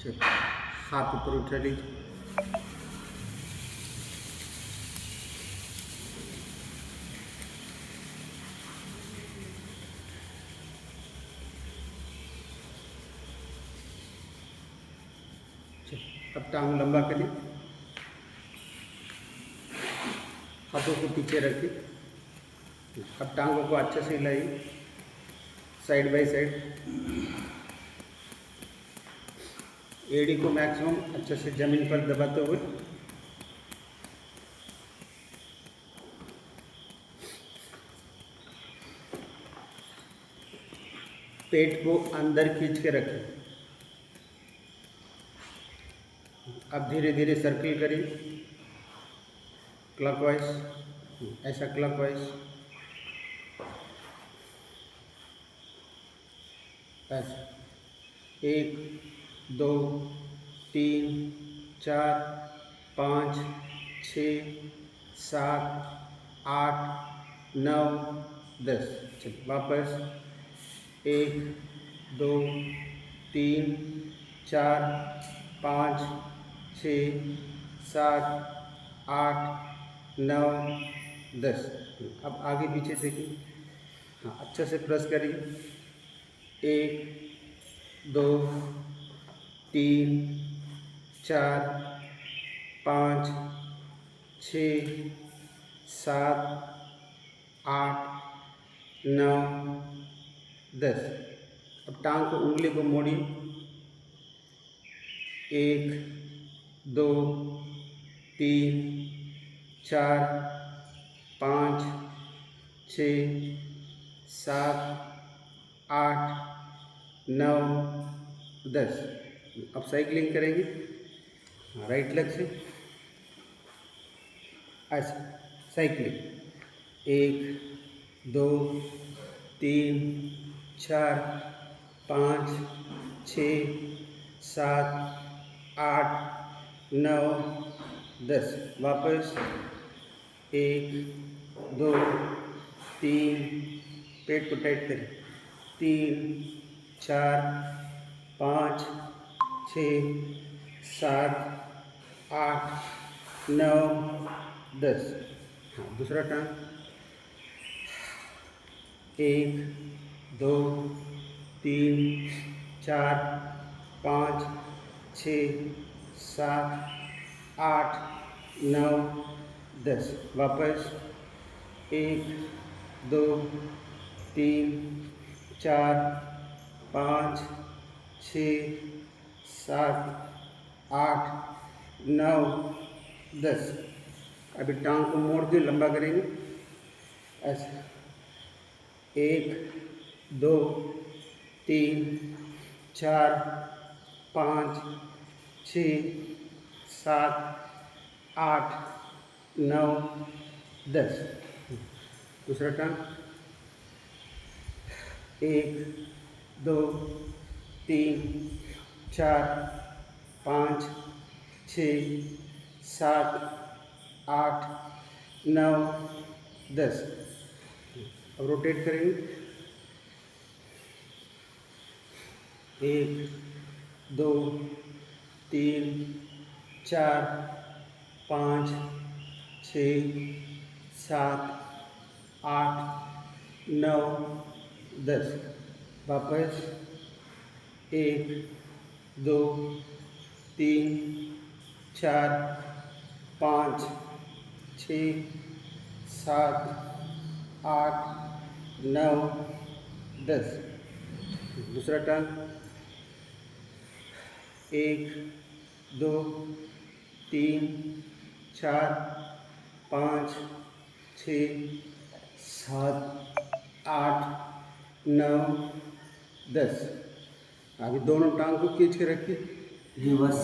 चलो, हाथ ऊपर उठा लीजिए। अब टांग लंबा करिए, हाथों को पीछे रखिए। अब टांगों को अच्छे से हिलाइए साइड बाय साइड। एड़ी को मैक्सिमम अच्छे से जमीन पर दबाते हुए पेट को अंदर खींच के रखें। अब धीरे धीरे सर्किल करिए क्लॉकवाइज, ऐसा क्लॉकवाइज, ऐसा 1 2 3 4 5 6 7 8 9 10। चलिए वापस 1 2 3 4 5 6 7 8 9 10। अब आगे पीछे देखिए, हाँ अच्छा से प्रेस करिए। 1 2 3 4 5 6 7 8 9 10। अब टांग को उंगली को मोड़िए। 1 2 3 4 5 6 7 8 9 10। अब साइकिलिंग करेंगे राइट लेग से, ऐसे साइकिलिंग 1 2 3 4 5 6 7 8 9 10। वापस 1 2 3, पेट को टाइट करें, 3 4 5 6 7 8 9 10। हाँ दूसरा टांग 1 2 3 4 5 6 7 8 9 10। वापस 1 2 3 4 5 6 7 8 9 10। अभी टांग को मोड़ के लंबा करेंगे ऐसे 1 2 3 4 5 6 7 8 9 10। दूसरा टांग 1 2 3 4 5 6 7 8 9 10। अब रोटेट करेंगे 1 2 3 4 5 6 7 8 9 10। वापस 1 2 3 4 5 6 7 8 9 10। दूसरा टर्न 1 2 3 4 5 6 7 8 9 10। अभी दोनों टांग को खींच के रखिए रिवर्स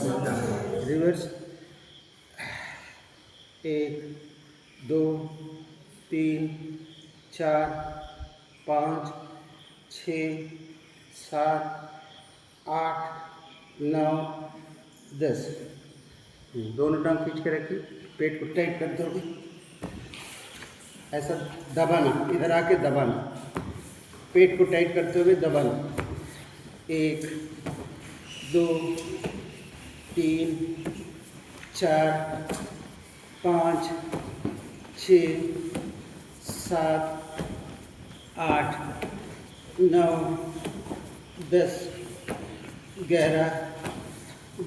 1 2 3 4 5 6 7 8 9 10। दोनों टांग खींच के रखिए, पेट को टाइट कर दोगे, ऐसा दबाना, इधर आके दबाना, पेट को टाइट करते हुए दबाना। 1 2 3 4 5 6 7 8 9 10 11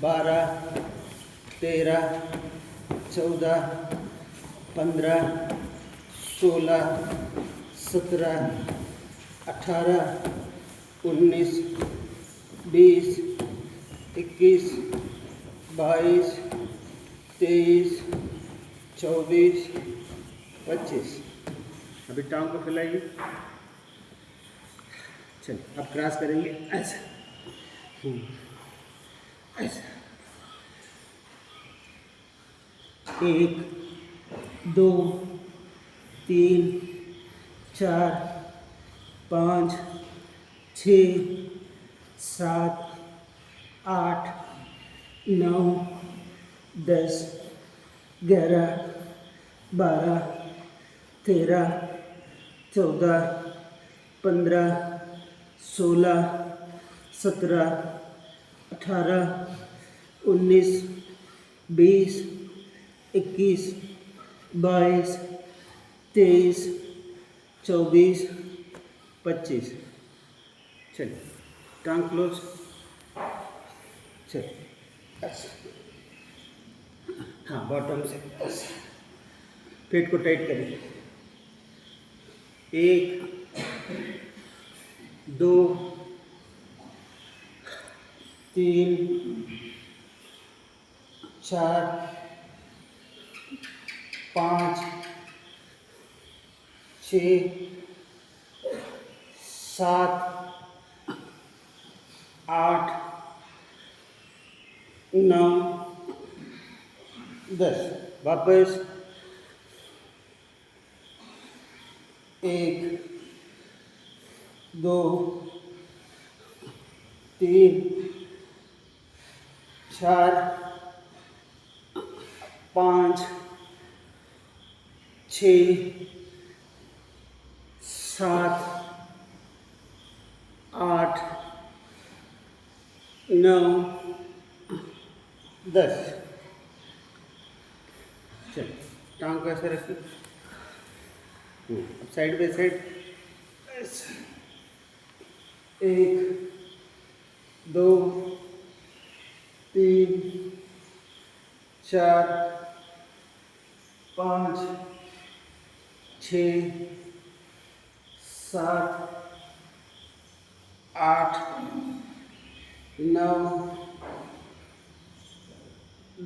12 13 14 15 16 17 18 19 20 21 22 23 24 25। अभी टांग को फैलाइए। चलिए अब क्रॉस करेंगे ऐसा, ऐसा। 1 2 3 4 5 6 7 8 9 10 11 12 13 14 15 16 17 18 19 20 21 22 23 24 25। चलिए टांग क्लोज। चलिए ऐसे, हाँ बॉटम से ऐसे पेट को टाइट करिए। 1 2 3 4 5 6 7 8 9 10। वापस 1 2 3 4 5 6 7 8 9 10। चलिए टांग को ऐसे रखिए। अब साइड बाई साइड 1 2 3 4 5 6 7 8 9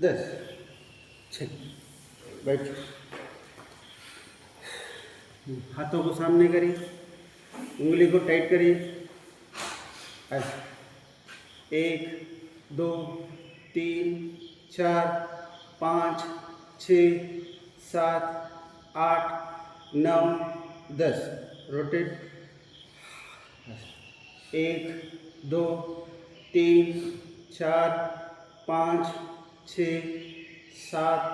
10। चलिए बैठिए। हाथों को सामने करिए, उंगली को टाइट करिए ऐसे। 1 2 3 4 5 6 7 8 9 10। रोटेट। 1 2 3 4 5 6 7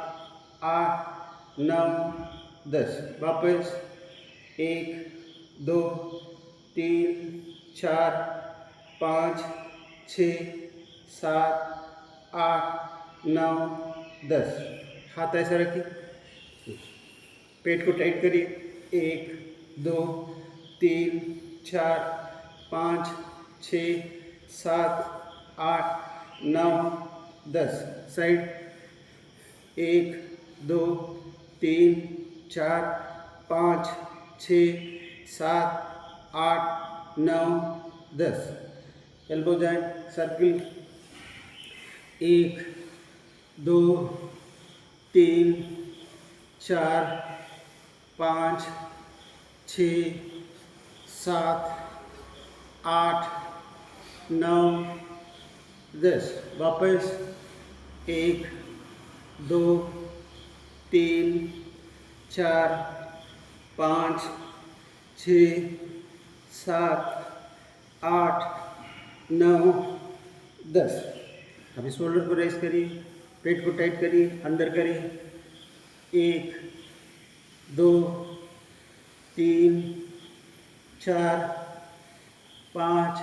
8 9 10। वापस 1 2 3 4 5 6 7 8 9 10। हाथ ऐसा रखिए, पेट को टाइट करिए। 1 2 3 4 5 6 7 8 9 10। साइड 1 2 3 4 5 6 7 8 9 10। Elbow joint circle. 1 2 3 4 5 6 7 8 9 10। वापस 1 2 3 4 5 6 7 8 9 10। अभी शोल्डर को रेस करिए, पेट को टाइट करिए, अंदर करिए। 1 2 3 4 5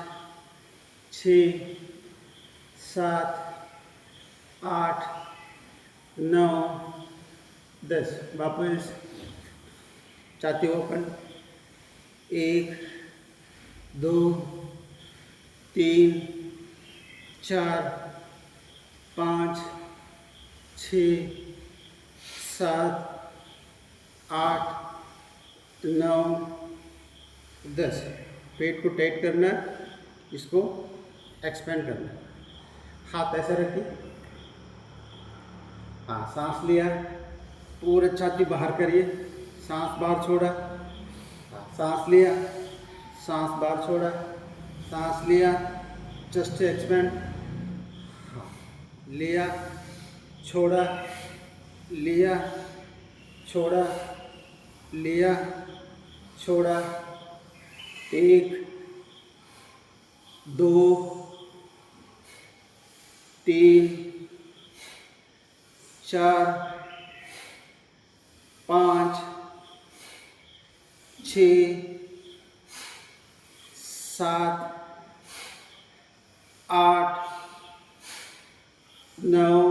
6 7 8 9 10। वापस छाती ओपन। 1 2 3 4 5 6 7 8 9 10। पेट को टाइट करना, इसको एक्सपेंड करना। हाथ ऐसा रखिए। हाँ, सांस लिया, पूरे छाती बाहर करिए, सांस बाहर छोड़ा। हाँ, सांस लिया, सांस बाहर छोड़ा, सांस लिया, चेस्ट एक्सपेंड। हाँ, लिया, छोड़ा, लिया, छोड़ा, लिया, छोड़ा। 1 2 3 4 5 6 7 8 9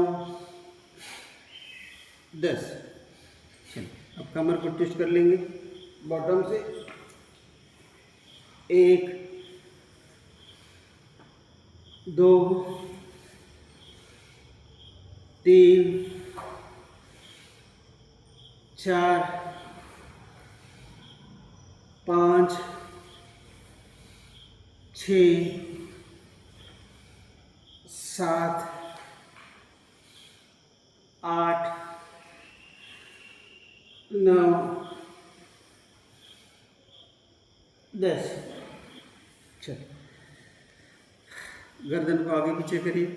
10। चलिए, अब कमर को ट्विस्ट कर लेंगे बॉटम से। 1 2 3 4 5 6 7 8 9 10। चलिए, गर्दन को आगे पीछे करिए।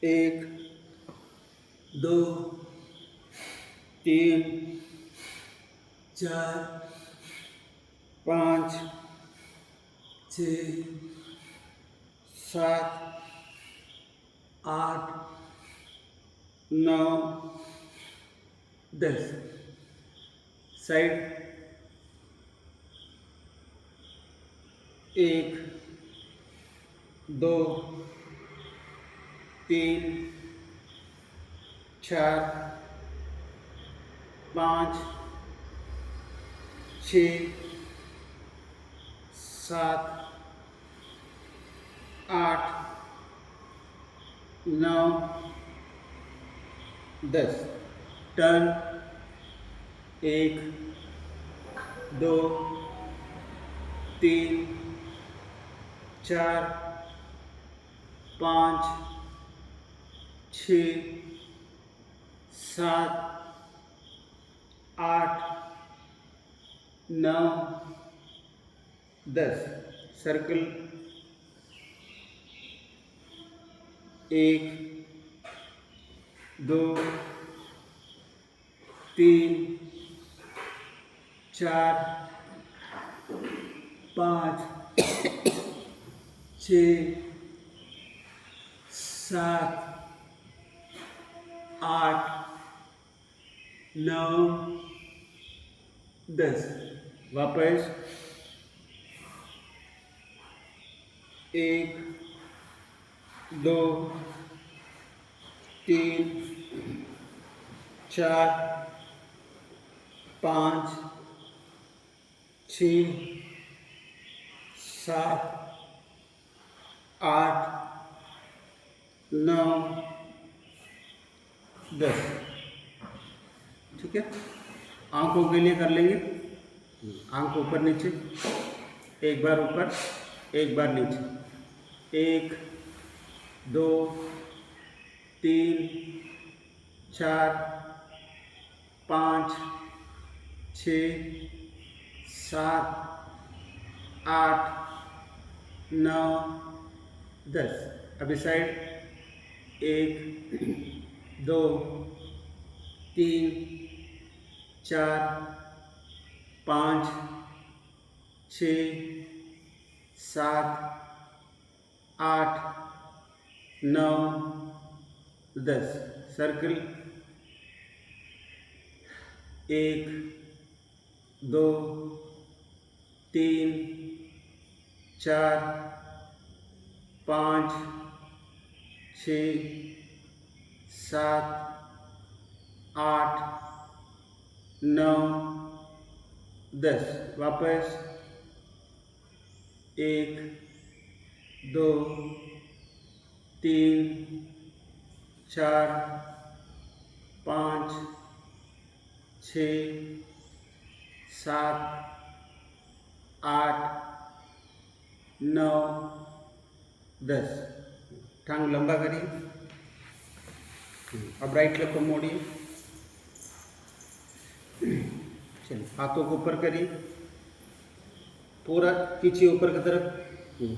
1 2 3 4 5 6 7 8 9 10। साइड। 1 2 3 4 5 6 7 8 9 10। टर्न। 1 2 3 4 5 6 7 8 9 10। सर्कल। 1 2 3 4 5 6 7 8 9 10। वापस 1 2 3 4 5 6 7 8 9 10। ठीक है, आंखों के लिए कर लेंगे। आंख ऊपर नीचे, एक बार ऊपर एक बार नीचे। 1 2 3 4 5 6 7 8 9 10। अभी साइड। 1 2 3 4 5 6 7 8 9 10। सर्कल। 1 2 3 4 5 6 7, 8, 9, 10। वापस 1, 2, 3, 4, 5, 6, 7, 8, 9, 10। टांग लंबा करिए। अब राइट लेग को मोड़िए। चलिए, हाथों को ऊपर करिए, पूरा खींचिए ऊपर की तरफ,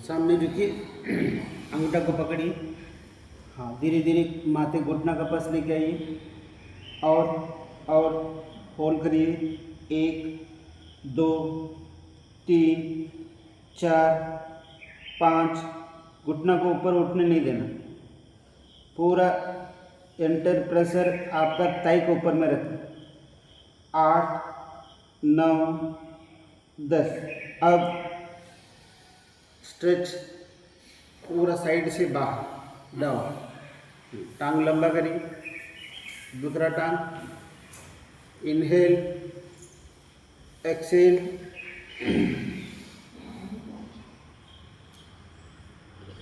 सामने झुकिए, अंगूठा को पकड़िए। हाँ, धीरे धीरे माथे घुटना का पास लेके आइए और होल्ड करिए। 1, 2, 3, 4, 5। घुटना को ऊपर उठने नहीं देना। पूरा एंटर प्रेशर आपका थाई को ऊपर में रखें। 8, 9, 10। अब स्ट्रेच पूरा साइड से बाहर डाउन। टांग लंबा करिए। दूसरा टांग, इनहेल, एक्सेल।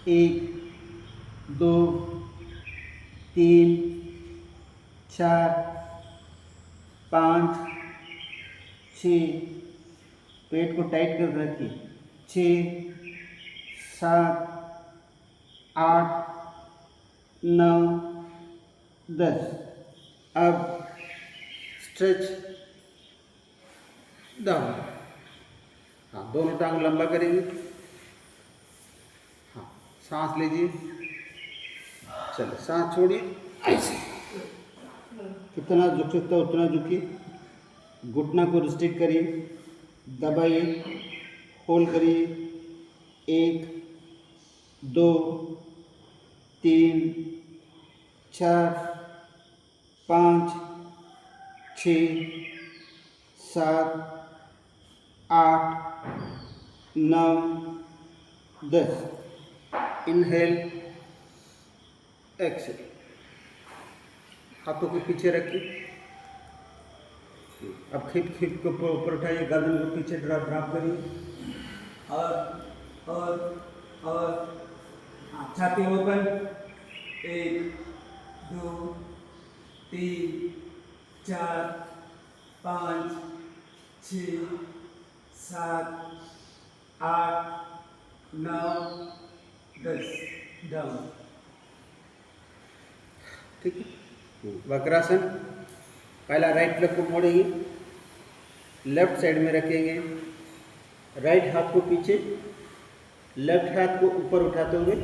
1, 2, 3, 4, 5, 6। पेट को टाइट कर रखिए। 6, 7, 8, 9, 10। अब स्ट्रेच डाउन। हाँ, दोनों टांग लंबा करेंगे। हाँ, सांस लीजिए। चलिए, सांस छोड़िए। ऐसे कितना झुक सकता है उतना झुकिए। घुटना को रिस्ट्रिक्ट करिए, दबाइए, होल्ड करिए। 1, 2, 3, 4, 5, 6, 7, 8, 9, 10। Inhale, exhale. हाथों को पीछे रखिए। अब हिप को ऊपर उठाइए, गर्दन को पीछे ड्रॉप करिए। और छाती ओपन। 1, 2, 3, 4, 5, 6, 7, 8, 9, 10। डाउन। ठीक है। वक्रासन। पहला राइट लेग को मोड़ेंगे, लेफ्ट साइड में रखेंगे, राइट हाथ को पीछे, लेफ्ट हाथ को ऊपर उठाते हुए,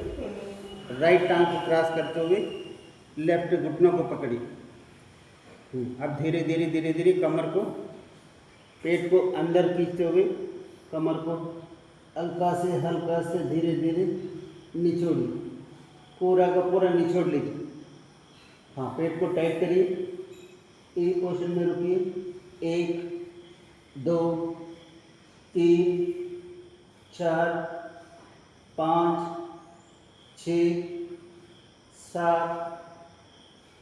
राइट टांग को क्रॉस करते हुए, लेफ्ट घुटनों को पकड़िए। अब धीरे धीरे धीरे धीरे कमर को, पेट को अंदर खींचते हुए कमर को हल्का से धीरे धीरे निचोड़िए। पूरा का पूरा निचोड़ लीजिए। हाँ, पेट को टाइट करिए। एक पोर्शन में रुकिए। 1, 2, 3, 4, 5, 6, 7,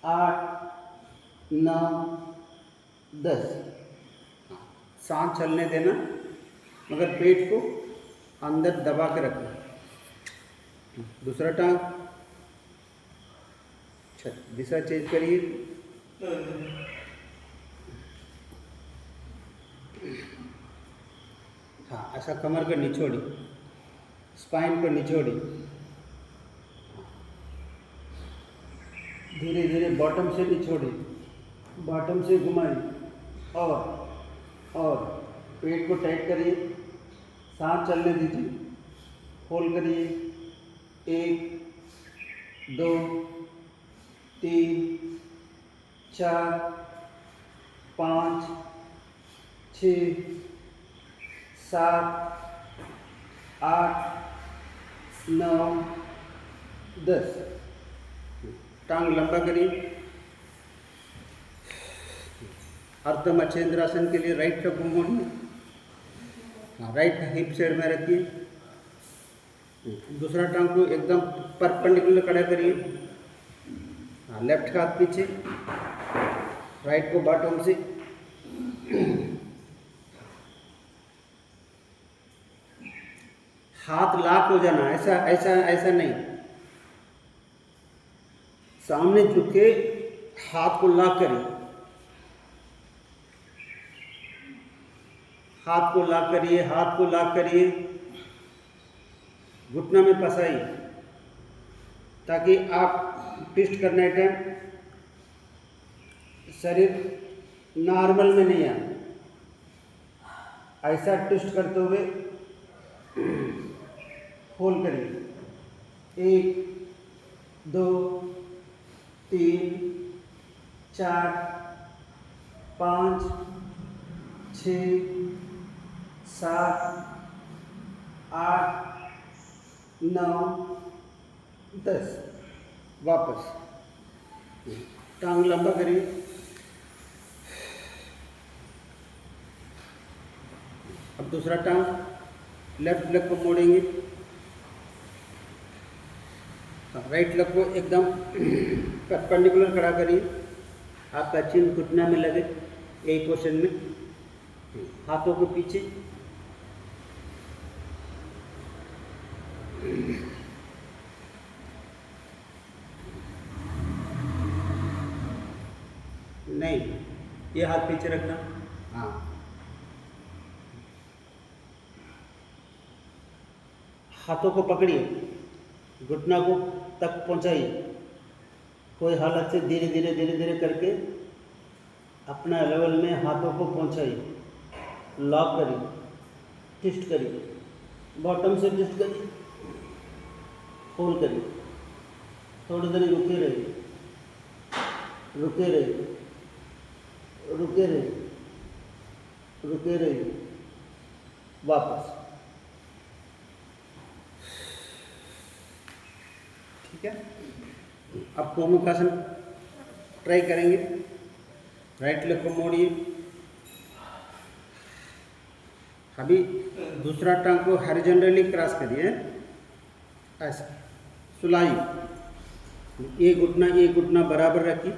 8, 9, 10। सांस चलने देना, मगर पेट को अंदर दबा के रखना। दूसरा टांग। दिशा चेंज करिए। हाँ, ऐसा कमर को निचोड़ी, स्पाइन को निचोड़ी। धीरे धीरे बॉटम से निचोड़ी, बॉटम से घुमाइए और पेट को टाइट करिए। सांस चलने दीजिए, होल्ड करिए। 1, 2, 3, 4, 5, 6, 7, 8, 9, 10। टांग लंबा करिए। अर्ध मच्छेंद्रासन के लिए राइट लेग को मोड़िए। हाँ, राइट हिप साइड में रखिए। दूसरा टांग को एकदम परपेंडिकुलर खड़ा करिए। हाँ, लेफ्ट हाथ पीछे, राइट को बॉटम से, हाथ लॉक हो जाना, ऐसा ऐसा ऐसा नहीं, सामने झुके हाथ को लॉक करिए, हाथ को लॉक करिए, हाथ को लॉक करिए, घुटना में फंसाइए ताकि आप ट्विस्ट करने टाइम शरीर नॉर्मल में नहीं आए। ऐसा ट्विस्ट करते हुए होल्ड करिए, 1 2 3 4 5 6 7 8 9 10। वापस टांग लंबा करिए, अब दूसरा टांग लेफ्ट लेग को मोड़ेंगे, राइट लेग को एकदम परपेंडिकुलर खड़ा करिए, आपका चिन घुटना में लगे, यही पोर्शन में, हाथों को पीछे, नहीं, ये हाथ पीछे रखना, हाँ, हाथों को पकड़िए, घुटना को तक पहुंचाइए, कोई हालत से धीरे धीरे धीरे धीरे करके अपना लेवल में हाथों को पहुंचाइए, लॉक करिए, ट्विस्ट करिए, बॉटम से ट्विस्ट करिए, होल्ड करिए, थोड़ी देर रुके रहिए, रुके रहिए, रुके रहिए, रुके रहिए, वापस। ठीक है, अब गोमुखासन ट्राई करेंगे, राइट लेग को मोड़िए, अभी दूसरा टांग को हॉरिजॉन्टली क्रॉस करिए, ऐसा सुलाइए, ये घुटना बराबर रखिए,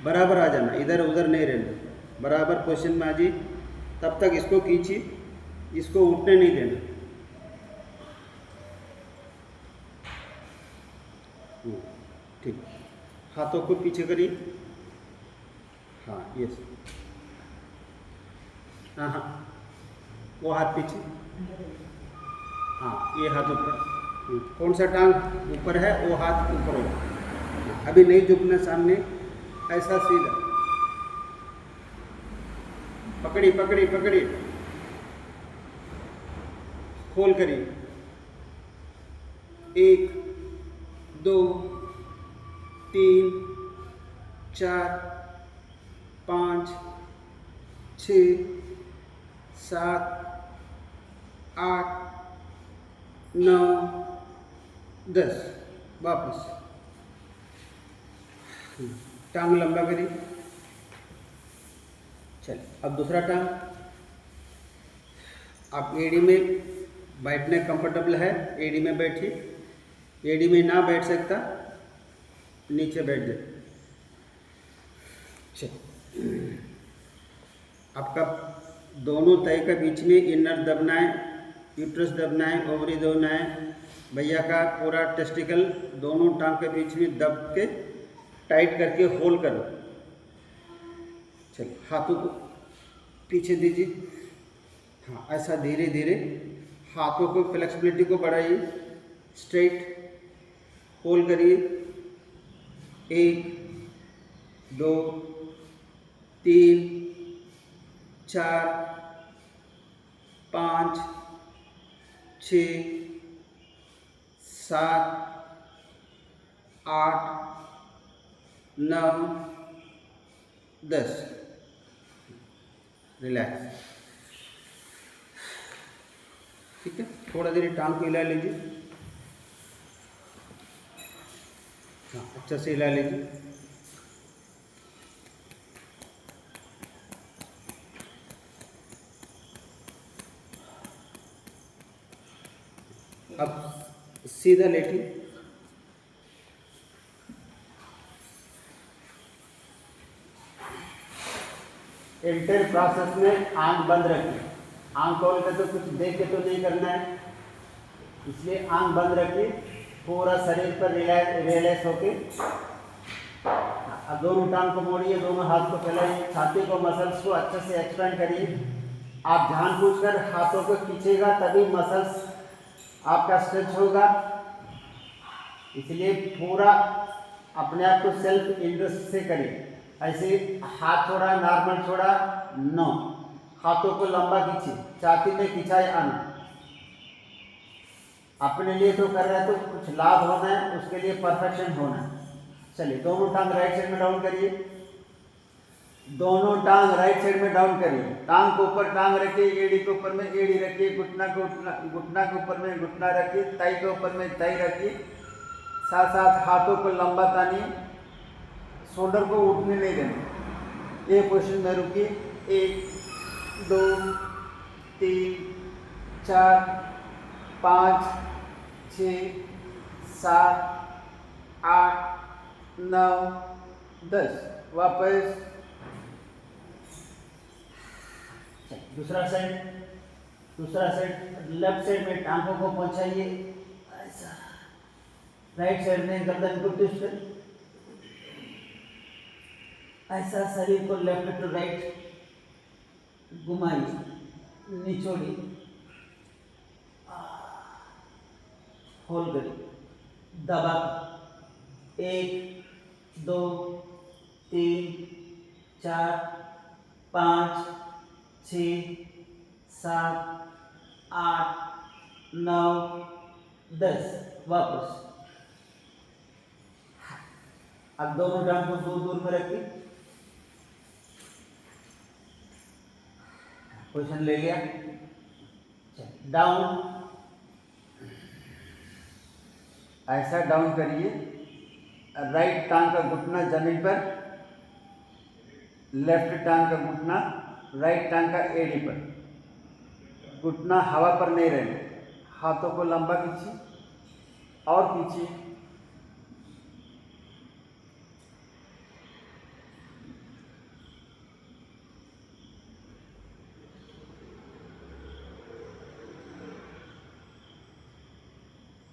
बराबर आ जाना, इधर उधर नहीं रहना, बराबर पोजीशन में आ जाइए, तब तक इसको खींचिए, इसको उठने नहीं देना, ठीक, हाथों को पीछे करिए, हाँ यस, हाँ हाँ, वो हाथ पीछे, हाँ ये हाथ ऊपर, कौन सा टांग ऊपर है वो हाथ ऊपर होगा, अभी नहीं झुकना सामने, ऐसा सीधा, पकड़िए पकड़िए पकड़िए, होल्ड करिए, 1 2 3 4 5 6 7 8 9 10। वापस टांग लंबा करिए, चलिए अब दूसरा टांग, आप एड़ी में बैठने कंफर्टेबल है, एड़ी में बैठिए, एड़ी में ना बैठ सकता नीचे बैठ जाए, चलिए, आपका दोनों तय के बीच में इनर दबना है, यूट्रस दबना है, ओवरी दबना है, भैया का पूरा टेस्टिकल दोनों टांग के बीच में दब के टाइट करके होल्ड करो, चलिए हाथों को पीछे दीजिए, हाँ ऐसा धीरे धीरे हाथों को फ्लेक्सिबिलिटी को बढ़ाइए, स्ट्रेट होल्ड करिए, 1 2 3 4 5 6 7 8 9 10। रिलैक्स, ठीक है, थोड़ा देर टांग को हिला लीजिए, हाँ अच्छा से हिला लीजिए, अब सीधा लेटिए। इंटर प्रोसेस में आंख बंद रखिए। आंख खोल के तो कुछ देख के तो नहीं करना है, इसलिए आंख बंद रखिए। पूरा शरीर पर रिलैक्स होके अब दोनों टांग को मोड़िए, दोनों हाथ को फैलाइए, छाती को मसल्स को अच्छे से एक्सपेंड करिए। आप जानबूझकर हाथों को खींचेगा तभी मसल्स आपका स्ट्रेच होगा, इसलिए पूरा अपने आप को सेल्फ इंटरेस्ट से करिए। ऐसे हाथ छोड़ा, नॉर्मल छोड़ा, नो। हाथों को लंबा खींचिए, छाती में खिंचाई आना। अपने लिए तो कर रहे हैं तो कुछ लाभ होना है, उसके लिए परफेक्शन होना है। चलिए दोनों टांग राइट साइड में डाउन करिए, दोनों टांग राइट साइड में डाउन करिए। टांग को ऊपर टांग रखिए, एड़ी के ऊपर में एड़ी रखिए, घुटना के ऊपर में घुटना रखिए, ताई के ऊपर में ताई रखिए। साथ साथ हाथों को लंबा तानिए, शोल्डर को उठने नहीं देना। ये पोजीशन में रुकिए। 1 2 3 4 5 6 7 8 9 10। वापस दूसरा साइड लेफ्ट साइड में टांगों को पहुंचाइए, ऐसा। राइट साइड में गर्दन को ट्विस्ट कर, ऐसा शरीर को लेफ्ट टू राइट घुमाइए, निचोड़िए, होल्ड करिए, दबा। 1 2 3 4 5 6 7 8 9 10। वापस। अब दोनों टांग को दूर दूर में रखिए, पोजीशन ले लिया। डाउन, ऐसा डाउन करिए। राइट टांग का घुटना जमीन पर, लेफ्ट टांग का घुटना राइट टांग का एड़ी पर। घुटना हवा पर नहीं रहना, हाथों को लंबा खींचिए और खींचिए।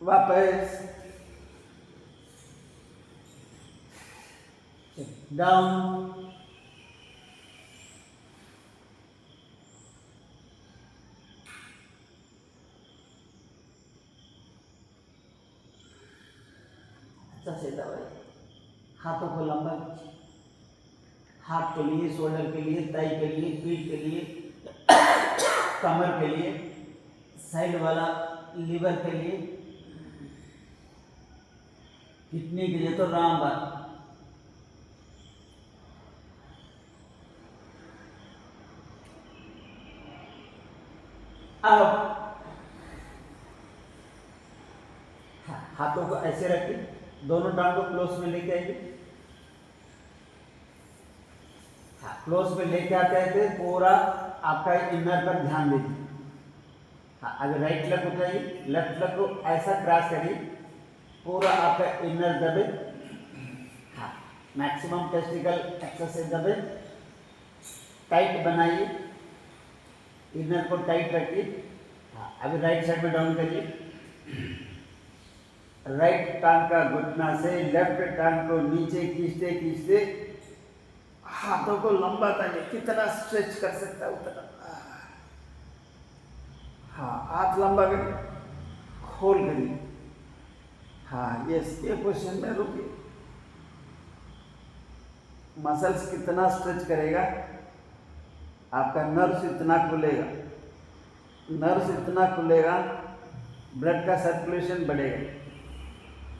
वापस डाउन, अच्छा से दबाइए। हाथों को लंबा खींचिए, हाथ के लिए, शोल्डर के लिए, ताई के लिए, पीठ के लिए, कमर के लिए, साइड वाला लीवर के लिए, किडनी के लिए तो रामबाण। अब हाथों को ऐसे रखिए, दोनों टांग को क्लोज में लेके आइए। क्लोज में लेके आते हैं पूरा आपका इनर पर ध्यान दीजिए। अगर राइट लेग उठाइए, लेफ्ट लेग को ऐसा क्रॉस करिए, पूरा आपका इनर दबे। मैक्सिमम टेस्टिकल एक्सरसाइज दबे, टाइट बनाइए, इनर को टाइट रखिए। अभी राइट साइड में डाउन करिए। राइट टांग का घुटना से लेफ्ट टांग को नीचे खींचते खींचते हाथों को लंबा तानिए, कितना स्ट्रेच कर सकता है उतना। हाँ, हाथ लंबा करिए, खोल करिए। हाँ, ये पोजीशन में रुकिए। मसल्स कितना स्ट्रेच करेगा, आपका नर्व्स इतना खुलेगा, नर्व्स इतना खुलेगा, ब्लड का सर्कुलेशन बढ़ेगा।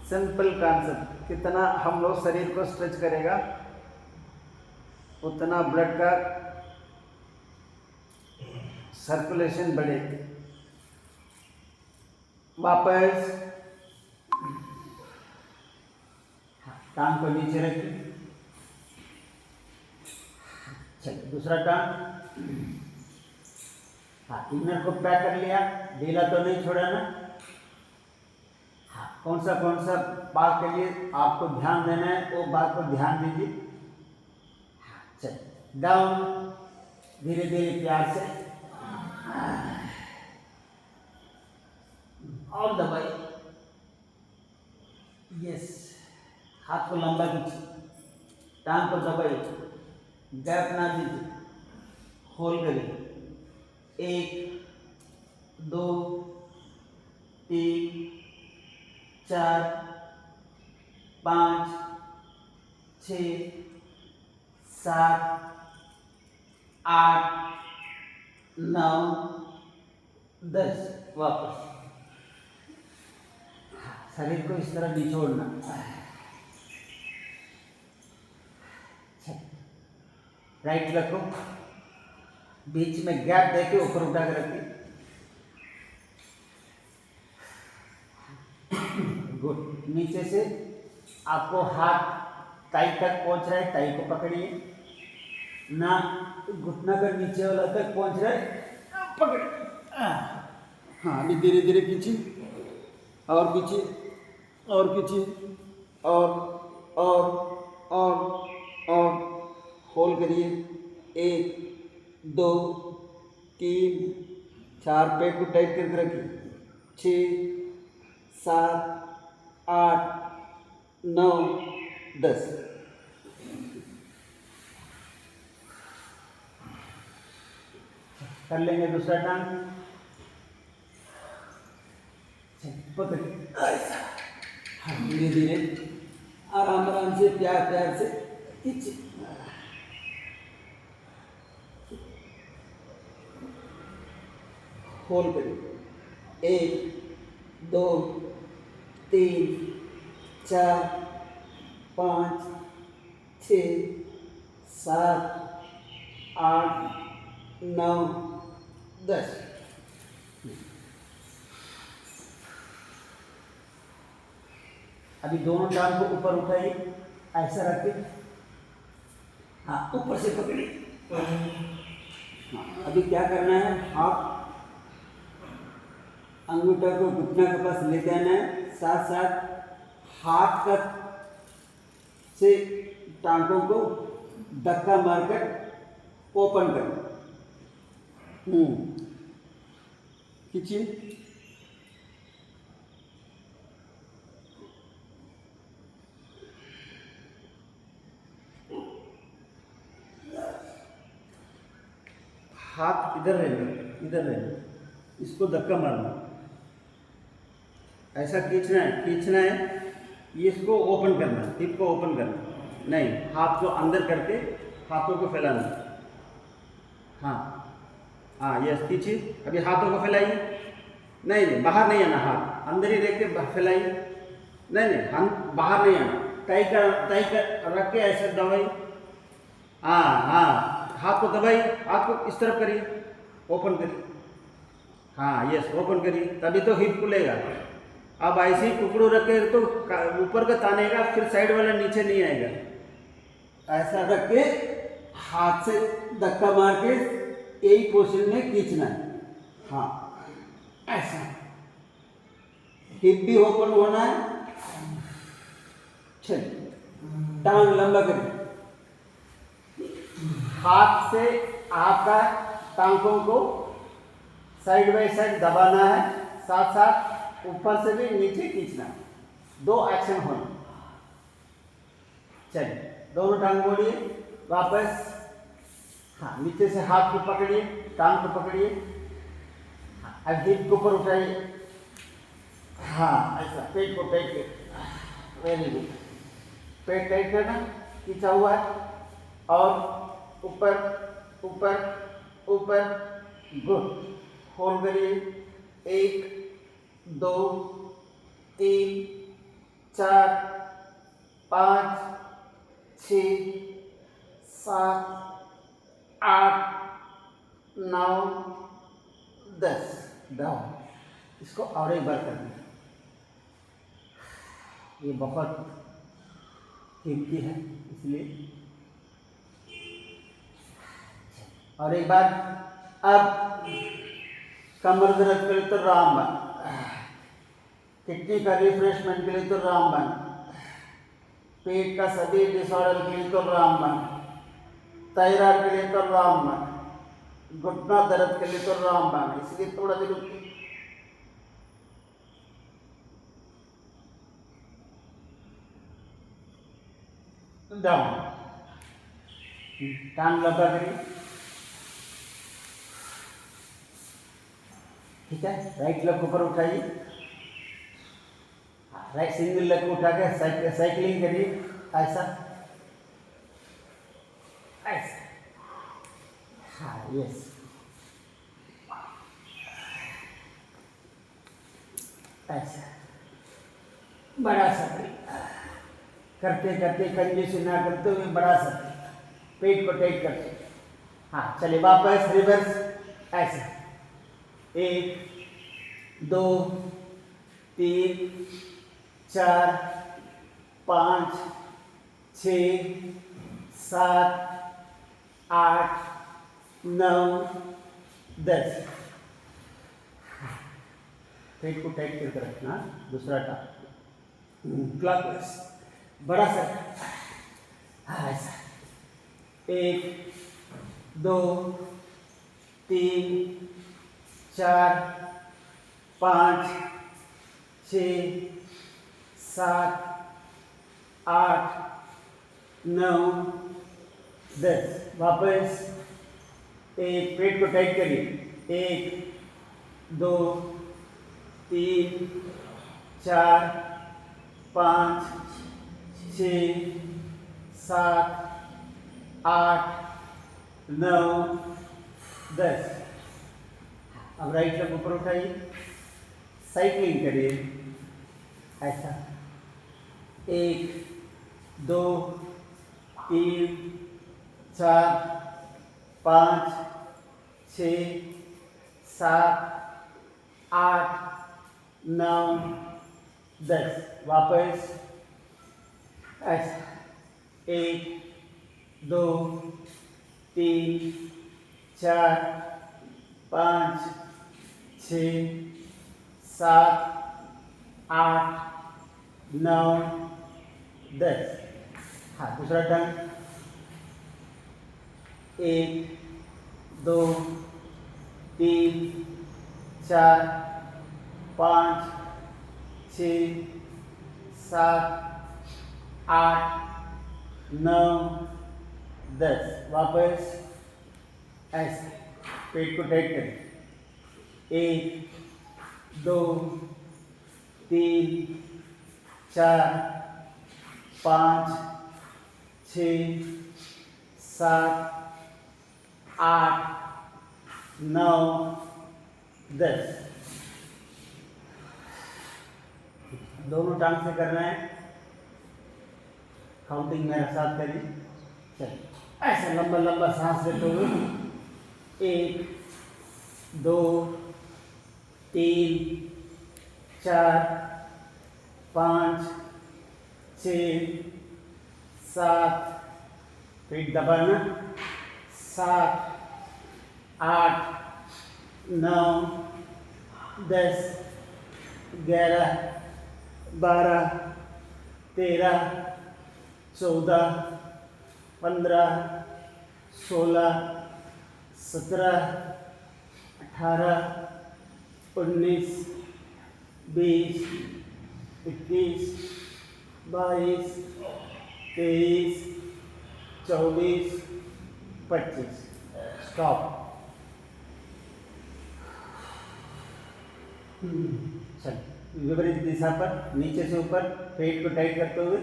सिंपल कॉन्सेप्ट, कितना हम लोग शरीर को स्ट्रेच करेगा उतना ब्लड का सर्कुलेशन बढ़ेगा। वापस टांग को नीचे रखिए। चलिए दूसरा टांग। हाँ, इनर को पैक कर लिया, ढीला तो नहीं छोड़ा ना। कौन सा बात के लिए आपको ध्यान देना है वो बात को ध्यान दीजिए। चल डाउन, धीरे धीरे प्यार से और दबाइए। यस, हाथ को लंबा कीजिए, टांग को दबाइए, गैप ना दीजिए, होल्ड करिए। 1 2 3 4 5 6 7 8 9 10। वापस शरीर को इस तरह निचोड़ना। राइट रखो, बीच में गैप देके ऊपर उठा के रखिए। गुड। नीचे से आपको हाथ टाई तक पहुंच रहा है, टाई को पकड़िए ना, घुटना का नीचे वाला तक पहुंच रहा है, पकड़िए। हाँ, अभी धीरे धीरे खींचिए और खींचिए और खींचिए और होल्ड करिए। 1 2 3 4, पेट को टाइट करके रखिए। 6 7 8 9 10। कर लेंगे दूसरा टांग, पकड़िए। हाँ, धीरे धीरे आराम आराम से प्यार से खींचिए। होल्ड करिए। 1 2 3 4 5 6 7 8 9 10। अभी दोनों टांग को ऊपर उठाइए, ऐसा रखिए। हाँ, ऊपर से पकड़िए। हाँ, अभी क्या करना है, आप अंगूठा को घुटना के पास लेके आना है, साथ साथ हाथ का से टांगों को धक्का मारकर ओपन करना। खींचिए। हाथ इधर रहना, इसको धक्का मारना, ऐसा खींचना है, इसको ओपन करना, हिप को ओपन करना, नहीं, हाथ को अंदर करके हाथों को फैलाना। हाँ, यस, खींचिए। अभी हाथों को फैलाइए, नहीं, बाहर नहीं आना, हाथ अंदर ही रख के फैलाइए, नहीं, हम बाहर नहीं आना, टाई कर रख के ऐसे दबाइए। हाँ, हाथ को दबाइए, हाथ को इस तरफ करिए, ओपन करिए। हाँ, यस, ओपन करिए, तभी तो हिप खुलेगा। अब ऐसे ही टुकड़ों रखे तो ऊपर का तानेगा, फिर साइड वाला नीचे नहीं आएगा। ऐसा रख के हाथ से धक्का मार के यही पोजीशन में खींचना है। हाँ, ऐसा हिप भी ओपन होना है। चलिए, टांग लंबा करिए, हाथ से आपका टांगों को साइड बाय साइड दबाना है, साथ साथ ऊपर से भी नीचे खींचना है। 2 एक्शन होने। चलिए, दोनों टांग मोड़िए वापस। हाँ, नीचे से हाथ को पकड़िए, टांग को पकड़िए। हाँ, अब हिप को ऊपर उठाइए। हाँ, ऐसा पेट को टाइट कर, वेरी गुड, पेट टाइट करना, खींचा हुआ है, और ऊपर ऊपर ऊपर, गुड। होल्ड करिए। 1 2 3 4 5 6 7 8 9 10। डाउन। इसको और एक बार करना, ये बहुत कीमती है इसलिए। और एक बार, अब कमर दर्द करे तो रामबाण, किडनी का रिफ्रेशमेंट के लिए तो रामबाण, पेट का सभी डिसऑर्डर के लिए तो रामबाण, थायराइड के लिए तो रामबाण, घुटना दर्द के लिए तो रामबाण। इसलिए थोड़ा देर रुकिए। डाउन, टांग लंबा करिए। ठीक है, राइट लेग ऊपर उठाइए, राइट सिंगल लेग को उठा के साइकिलिंग करिए, ऐसा ऐसा। हाँ यस, ऐसा बड़ा सा करते करते कंजेशन ना करते हुए बड़ा सा पेट को टाइट करते। हाँ चलिए वापस रिवर्स, ऐसा 1 2 3 4 5 6 7 8 9 10। पेट को टाइट करके रखना। दूसरा टांग क्लॉकवाइज बड़ा सा, हाँ ऐसा 1 2 3 4 5 6 7 8 9 10। वापस एक पेट को टाइट करिए, 1 2 3 4 5 6 7 8 9 10। अब राइट लेग ऊपर उठाइए, साइकिलिंग करिए, ऐसा 1 2 3 4 5 6 7 8 9 10। वापस ऐसा 1 2 3 4 5 6 7 8 9 10। हाँ दूसरा टर्न 1 2 3 4 5 6 7 8 9 10। वापस ऐसे पेट को टाइट करें, 1 2 3 4 5 6 7 8 9 10। दोनों टांग से करना है, काउंटिंग मेरा साथ करिए। चलिए ऐसा लंबा लंबा सांस लेते हुए 1 2 3 4 5 6 7, पेट दबाना, 7 8 9 10 11 12 13 14 15 16 17 18 19 20 21 22 23 24 25। स्टॉप। चलिए विपरीत दिशा पर नीचे से ऊपर पेट को टाइट करते हुए,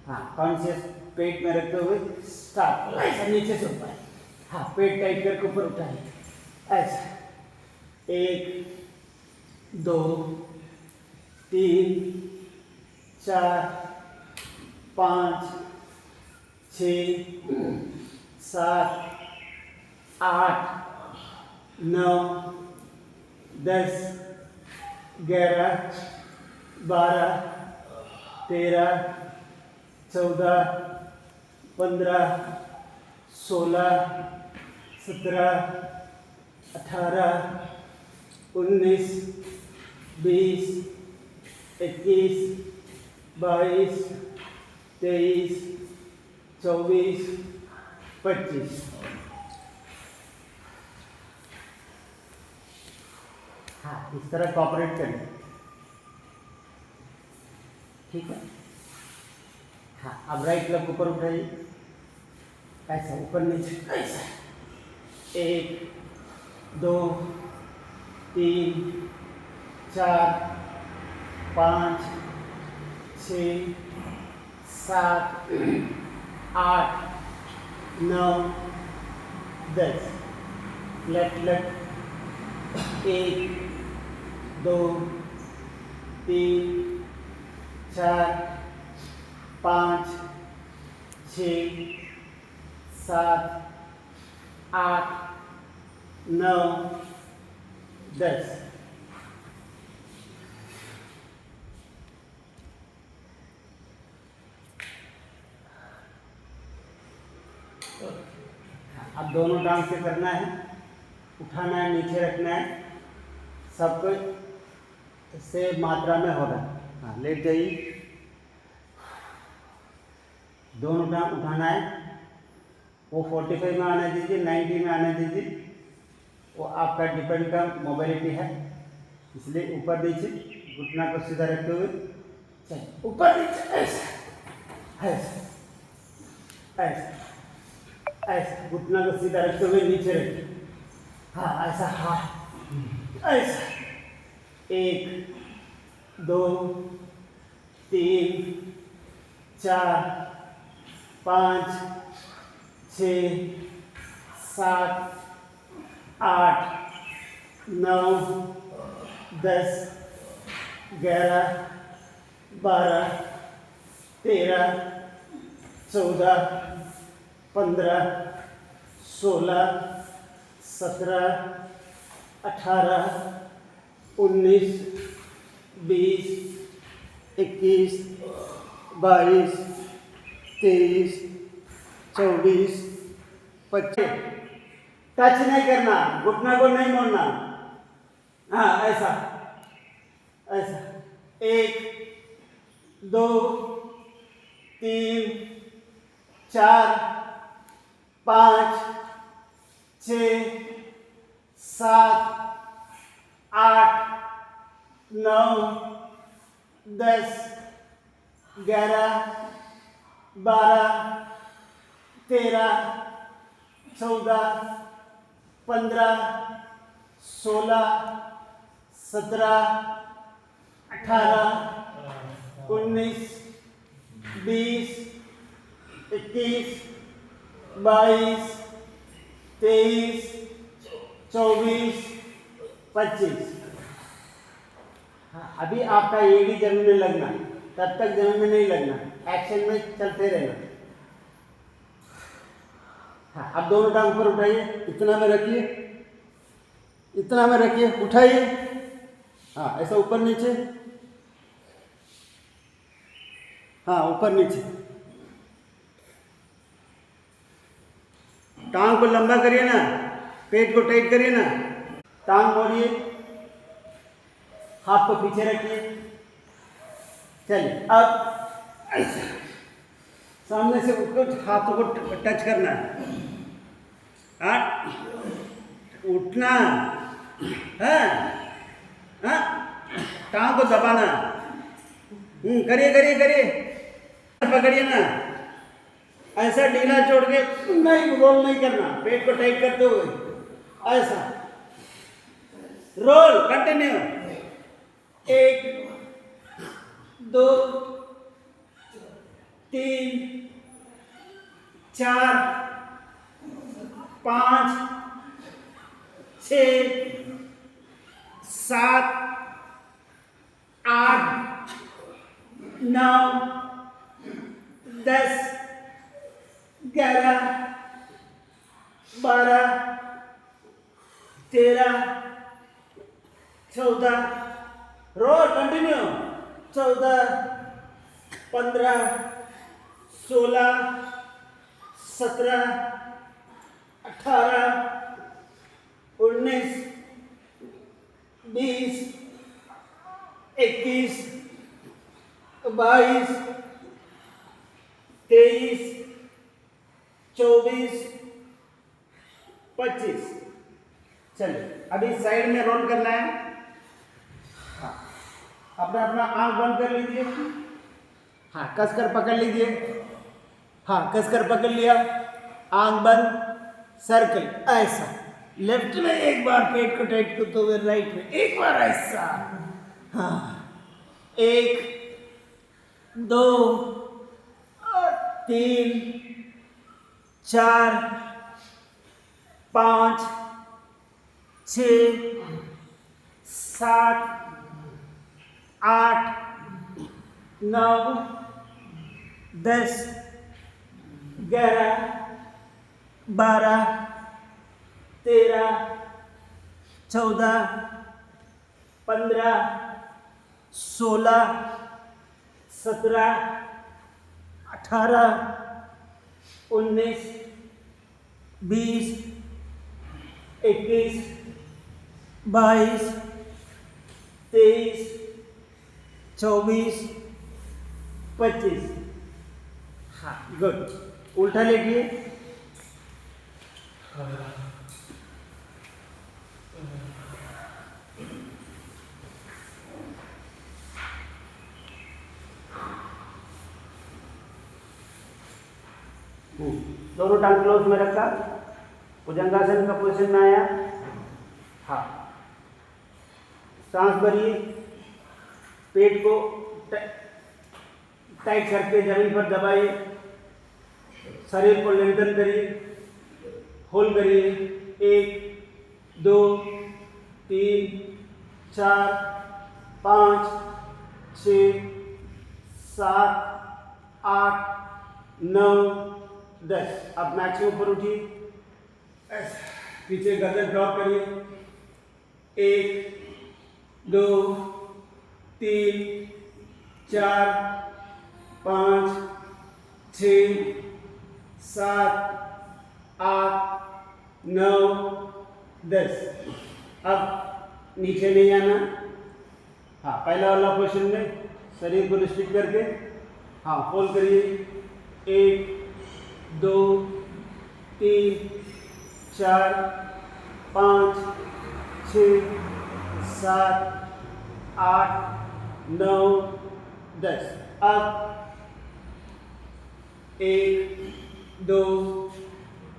हाँ कॉन्शियस पेट में रखते हुए स्टार्ट। ऐसा नीचे से ऊपर, हाँ पेट टाइट करके ऊपर उठाइए, ऐसा 1 2 3 4 5 6 7 8 9 10 11 12 13 14 15 16 17 18 19 20 21, 22, 23, 24, 25। हाँ, इस तरह कॉपरेट करें, ठीक है। हाँ, अब राइट लेग ऊपर उठाइए, ऐसा ऊपर नीचे, ऐसा 1, 2, 3, 4, 5, 6, 7, 8, 9, 10। Left left 1, 2, 3, 4, 5, 6, 7, 8, 9, 10। अब दोनों टांग से करना है, उठाना है, नीचे रखना है, सबको से मात्रा में हो रहा है। हाँ, लेट जाइए, दोनों टांग उठाना है, वो 45 में आने दीजिए, 90 में आने दीजिए, वो आपका डिपेंड का मोबिलिटी है, इसलिए ऊपर नीचे घुटना को सीधा रखते हुए चलिए, ऊपर नीचे, ऐसा ऐसा ऐसा ऐसा, घुटना को सीधा रखते हुए नीचे रखिए। हाँ, ऐसा, हाँ, ऐसा 1, 2, 3, 4, 5, 6, 7, 8, 9, 10, 11, 12, 13, 14, 15, 16, 17, 18, 19, 20, 21, 22, 23, 24, 25। टच नहीं करना, घुटना को नहीं मोड़ना। हाँ, ऐसा ऐसा 1, 2, 3, 4, 5, 6, 7, 8, 9, 10, 11, 12, 13, 14, 15, 16, 17, 18, 19, 20, 21, 22, 23, 24, 25। हाँ, अभी आपका एडी जमीन में लगना, तब तक जमीन में नहीं लगना, एक्शन में चलते रहना। हाँ, अब दोनों टांग ऊपर उठाइए, इतना में रखिए, इतना में रखिए, उठाइए। हाँ, ऐसा ऊपर नीचे, हाँ, ऊपर नीचे। टांग को लंबा करिए ना, पेट को टाइट करिए ना, टांग मोड़िए, हाथ को पीछे रखिए। चलिए, अब ऐसा सामने से उठकर हाथों को टच करना है, उठना है, हाँ, टांग को दबाना। करिए करिए करिए, पकड़िए ना, ऐसा ढीला छोड़ के नहीं, रोल नहीं करना, पेट को टाइट करते हुए ऐसा रोल कंटिन्यू। 1, 2, 3, 4, 5, 6, 7, 8, 9, 10, 11, 12, 13, 14, role continue, 14, 15, 16, 17, 18, 19, 20, 21, 22, 23, 24, 25। चलिए अभी साइड में रोल करना है। हाँ, अपना अपना आंख बंद कर लीजिए। हाँ, कसकर पकड़ लीजिए। हाँ, कसकर पकड़ लिया, आंख बंद, सर्कल ऐसा। लेफ्ट में एक बार पेट को टाइट करते हुए राइट में एक बार ऐसा। हाँ, 1, 2, 3, 4, 5, 6, 7, 8, 9, 10, 11, 12, 13, 14, 15, 16, 17, 18, 19, 20, 21, 22, 23, 24, 25। हाँ, गुड। उल्टा लेटिए। दोनों टांग क्लोज में रखा, भुजंगासन का पोजीशन में आया। हाँ, सांस भरिए, पेट को टाइट करके जमीन पर दबाइए, शरीर को लेंथन करिए, होल्ड करिए। 1, 2, 3, 4, 5, 6, 7, 8, 9, 10। अब मैक्सिमम पर उठिए, पीछे गर्दन ड्रॉप करिए। 1, 2, 3, 4, 5, 6, 7, 8, 9, 10। अब नीचे नहीं आना। हाँ, पहला वाला पोजीशन में शरीर को रिस्ट्रिक्ट करके, हाँ, होल्ड करिए। 1, 2, 3, 4, 5, 6, 7, 8, 9, 10। अब 1, 2,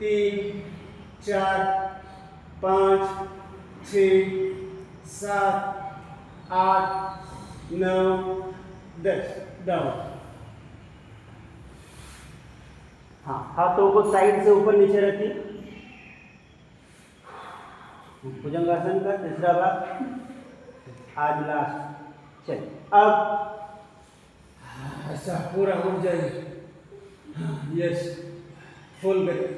3, 4, 5, 6, 7, 8, 9, 10। डाउन। हाँ, हाथों को साइड से ऊपर नीचे रखिए। भुजंगासन का तीसरा भाग आज लास्ट। चलिए अब ऐसा पूरा हो जाए। यस, फुल करिए।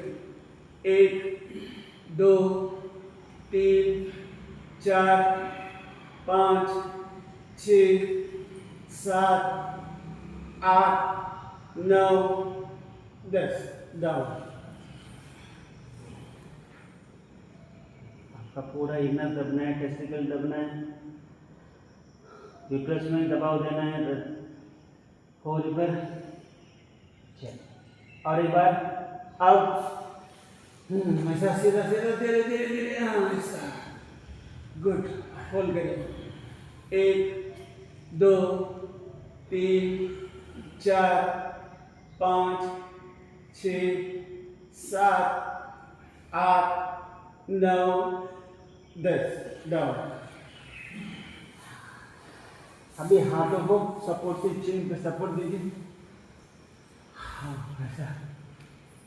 1, 2, 3, 4, 5, 6, 7, 8, 9, 10। डाउन। आपका पूरा इनर दबना है, टेस्टिकल दबना है, रिप्लेसमेंट दबाव देना है होल पर। चलिए और एक बार। अब ऐसा सीधा सीधा धीरे धीरे धीरे, हाँ ऐसा। गुड, होल्ड करिए। 1, 2, 3, 4, 5, 6, 7, 8, 9, 10। डाउन। अभी हाथों को सपोर्टिव चिन पे सपोर्ट दीजिए। हाँ, ऐसा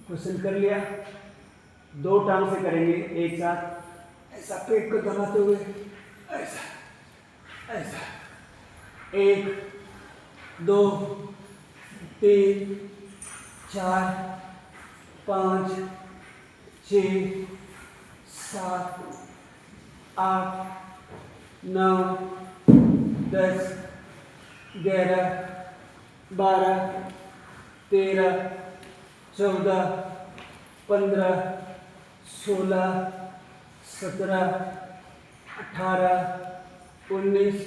क्वेश्चन कर लिया। 2 टांग से करेंगे एक साथ, ऐसा पेट को दबाते हुए, ऐसा ऐसा। 1, 2, 3, 4, 5, 6, 7, 8, 9, 10, 11, 12, 13, 14, 15, 16, 17, 18, 19,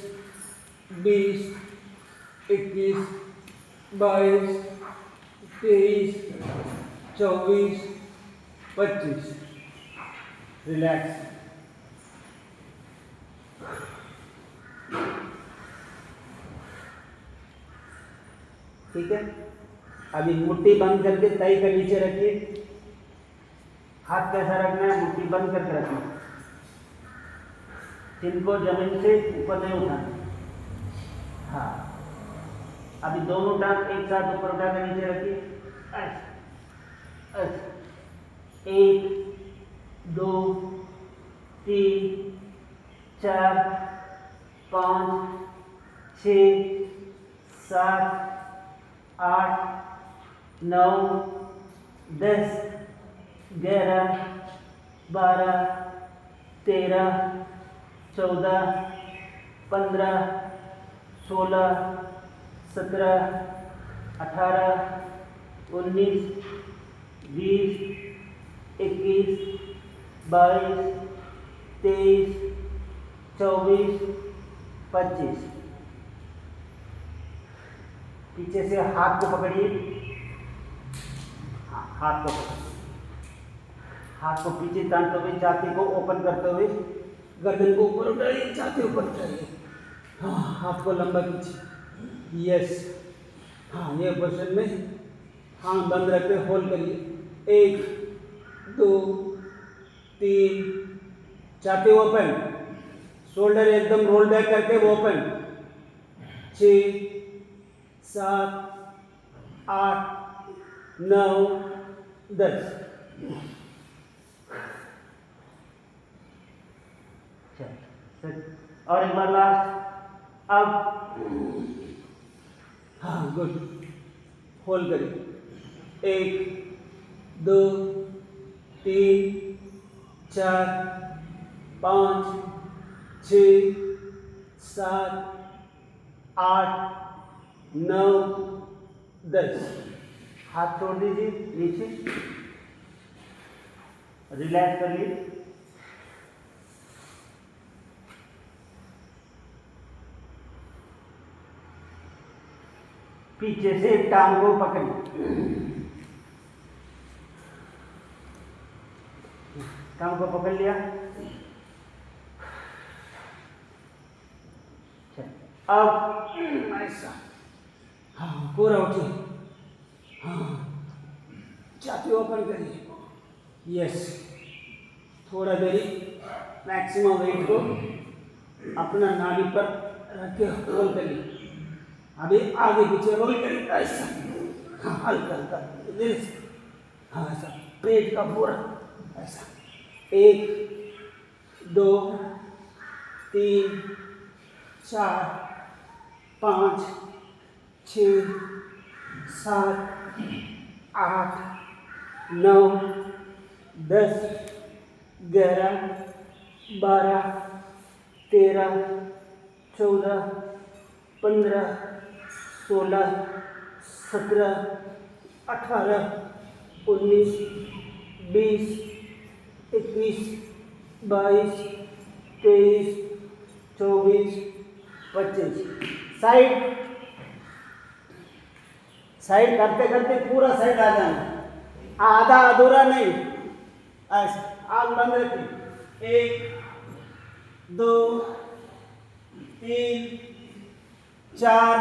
20, 21, 22, 23, 24, 25। रिलैक्स। ठीक है, अभी मुट्ठी बंद करके तय का नीचे रखिए। हाथ कैसा रखना है? मुट्ठी बंद करके रखना, इनको जमीन से ऊपर नहीं उठाना। हाँ, अभी दोनों टांग एक साथ ऊपर उठा कर नीचे रखिए। ऐसे ऐसे, 1 2 3 4 5 6 7 8 9 10 11 12 13 14 15 16 17 18 19 20 21 22 23 24 25। पीछे से हाथ को पकड़िए। हाँ, हाथ को पकड़िए। हाथ को पीछे तानते हुए छाती को ओपन करते हुए गर्दन को ऊपर उठाइए, छाती ऊपर उठाइए। हाँ, हाथ को लंबा खींचिए। यस। हाँ, ये पोजिशन में हाथ बंद रख के होल्ड करिए। 1 2 3, छाती ओपन, शोल्डर एकदम रोल बैक करके ओपन। 6 7 8 9 10। और एक बार लास्ट। अब हाँ, गुड। होल्ड करिए। 1 2 3 4 5 6 7 8 9 10। हाथ छोड़ दीजिए नीचे, रिलैक्स करिए। पीछे से टांग को पकड़िए, टांग को पकड़ लिया। अब ऐसा, हाँ, पूरा उठिए। हाँ, छाती ओपन करिए। यस, थोड़ा देरी मैक्सिमम वेट को अपना नाभि पर रख के रोल करिए। अभी आगे पीछे रोल करिए ऐसा। हाँ, हल्का हल्का दिल से। हाँ, ऐसा पेट का पूरा ऐसा। 1 2 3 4 5 6 7 8 9 10 11 12 13 14 15 16 17 18 19 20 21 22 23 24 25। साइड साइड करते करते पूरा साइड आ जाना, आधा अधूरा नहीं। ऐसे आग बंद रखिए। 1 2 3 4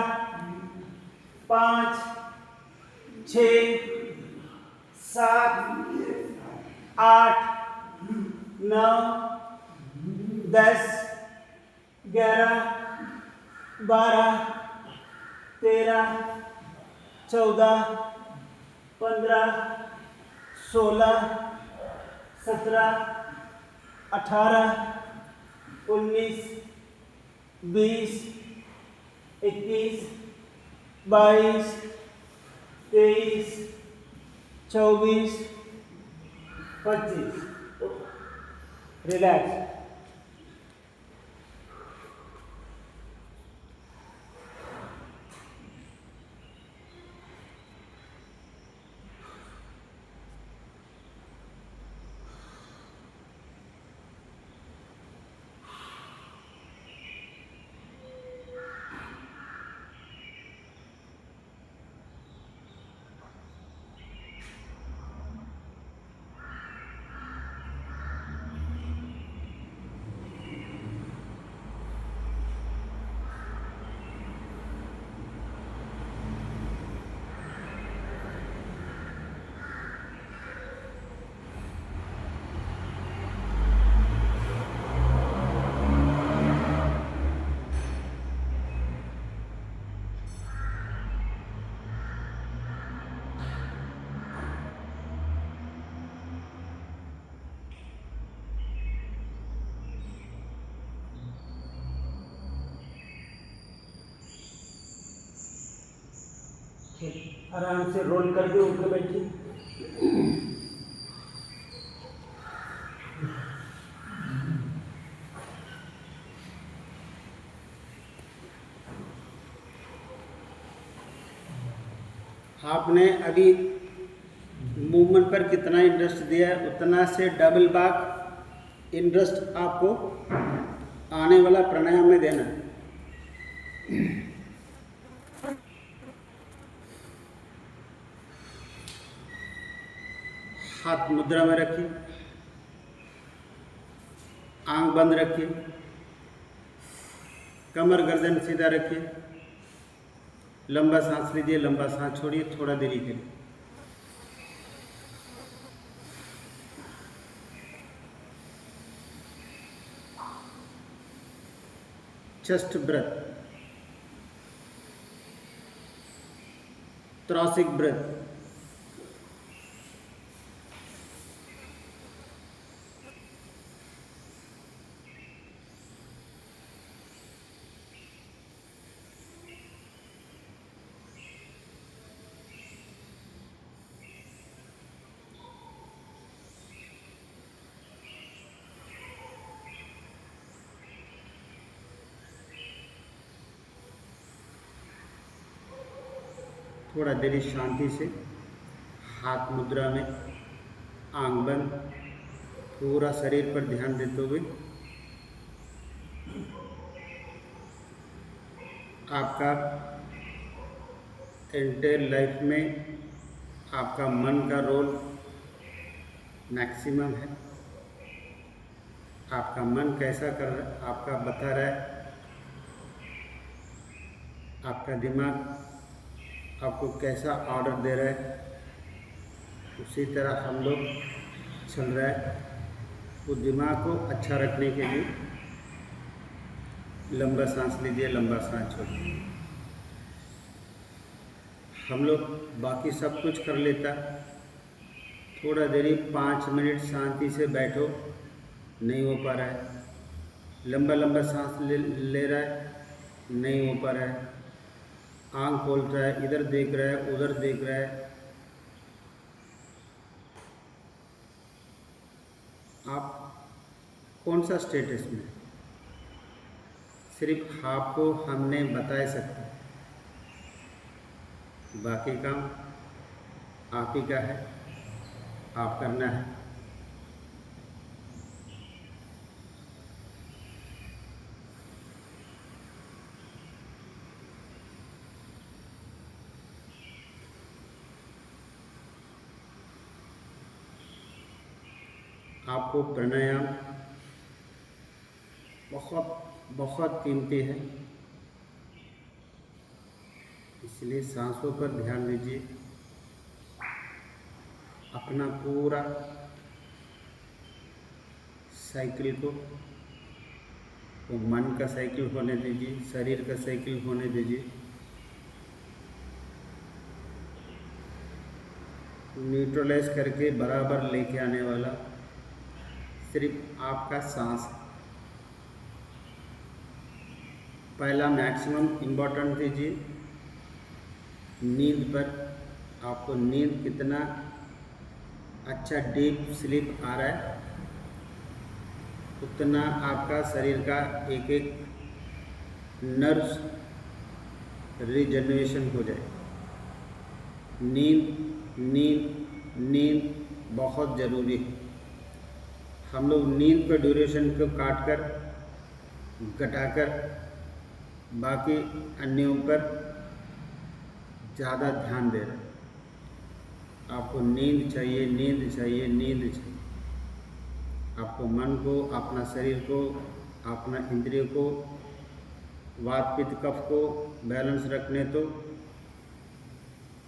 5 6 7 8 9 10 11 12 13 14 15 16 17 18 19 20 21 22 23 24 25। रिलैक्स। आराम से रोल करके उठ के बैठिए। आपने अभी मूवमेंट पर कितना इंटरेस्ट दिया है, उतना से डबल भाग इंटरेस्ट आपको आने वाला प्राणायाम में देना है। हाथ मुद्रा में रखिए, आंख बंद रखिए, कमर गर्दन सीधा रखिए, लंबा सांस लीजिए, लंबा सांस छोड़िए, थोड़ा देरी करिए। चेस्ट ब्रेथ, thoracic breath, थोड़ा देरी शांति से हाथ मुद्रा में, आंख बंद, पूरा शरीर पर ध्यान देते हुए आपका एंटायर लाइफ में आपका मन का रोल मैक्सिमम है। आपका मन कैसा कर रहा है, आपका बता रहा है, आपका दिमाग आपको कैसा ऑर्डर दे रहा है, उसी तरह हम लोग चल रहा है। वो दिमाग को अच्छा रखने के लिए लंबा सांस लीजिए, लंबा सांस छोड़िए। हम लोग बाकी सब कुछ कर लेता, थोड़ा देरी 5 मिनट शांति से बैठो, नहीं हो पा रहा है। लंबा लंबा सांस ले रहा है, नहीं हो पा रहा है। आंख खोल रहा है, इधर देख रहा है, उधर देख रहा है। आप कौन सा स्टेटस में, सिर्फ आपको हमने बता सकते, बाकी काम आप ही का है, आप करना है। आपको प्राणायाम बहुत बहुत कीमती है, इसलिए सांसों पर ध्यान दीजिए। अपना पूरा साइकिल को, वो मन का साइकिल होने दीजिए, शरीर का साइकिल होने दीजिए। न्यूट्रलाइज करके बराबर लेके आने वाला सिर्फ आपका सांस है। पहला मैक्सिमम इम्पोर्टेंट दीजिए नींद पर। आपको नींद कितना अच्छा डीप स्लीप आ रहा है, उतना आपका शरीर का एक एक नर्व्स रिजनरेशन हो जाए। नींद नींद नींद बहुत ज़रूरी है। हम लोग नींद के ड्यूरेशन को काट कर, घटाकर बाकी अन्यों पर ज़्यादा ध्यान दे रहे हैं। आपको नींद चाहिए, नींद चाहिए, नींद चाहिए। आपको मन को, अपना शरीर को, अपना इंद्रियों को, वात पित्त कफ को बैलेंस रखने तो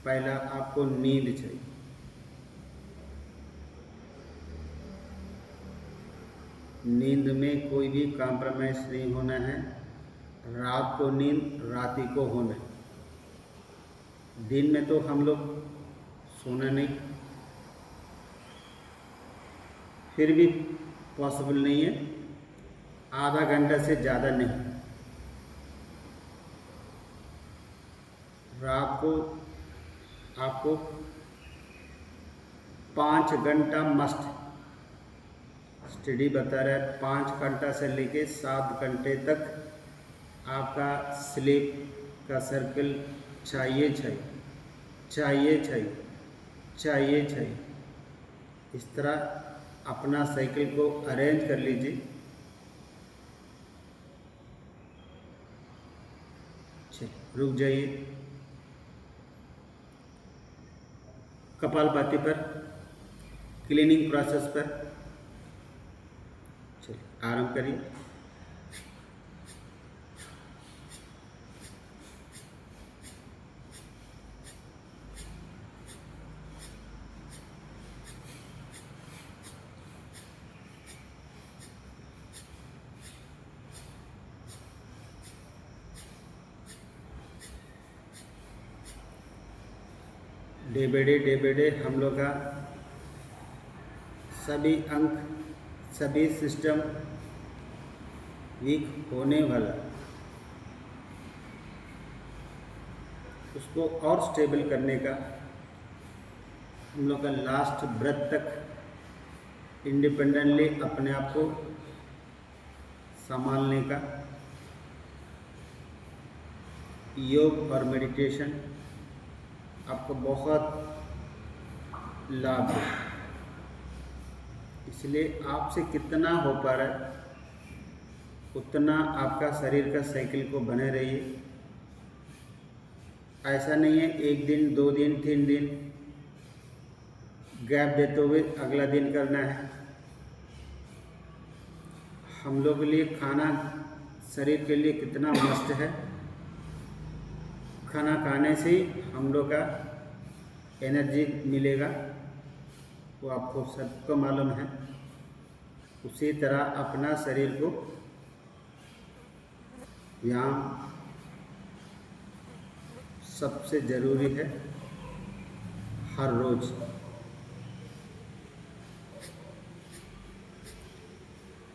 पहला आपको नींद चाहिए। नींद में कोई भी कॉम्प्रोमाइज़ नहीं होना है। रात को नींद रात ही को होना है। दिन में तो हम लोग सोना नहीं, फिर भी पॉसिबल नहीं है, आधा घंटा से ज़्यादा नहीं। रात को आपको 5 घंटा मस्ट स्टडी बता रहा है। 5 घंटा से लेके 7 घंटे तक आपका स्लीप का सर्कल चाहिए चाहिए। इस तरह अपना साइकिल को अरेंज कर लीजिए। रुक जाइए। कपालभाति पर, क्लीनिंग प्रोसेस पर चलिए आराम करिए। डे बाय डे हम लोग का सभी अंग, सभी सिस्टम वीक होने वाला, उसको और स्टेबल करने का, हम लोग का लास्ट ब्रेथ तक इंडिपेंडेंटली अपने आप को संभालने का योग और मेडिटेशन आपको बहुत लाभ है। इसलिए आपसे कितना हो पा रहा है उतना आपका शरीर का साइकिल को बने रहिए। ऐसा नहीं है 1 दिन 2 दिन 3 दिन गैप देते हुए अगला दिन करना है। हम लोग के लिए खाना शरीर के लिए कितना मस्त है। खाना खाने से ही हम लोग का एनर्जी मिलेगा, वो आपको सबको मालूम है। उसी तरह अपना शरीर को व्यायाम सबसे ज़रूरी है हर रोज़।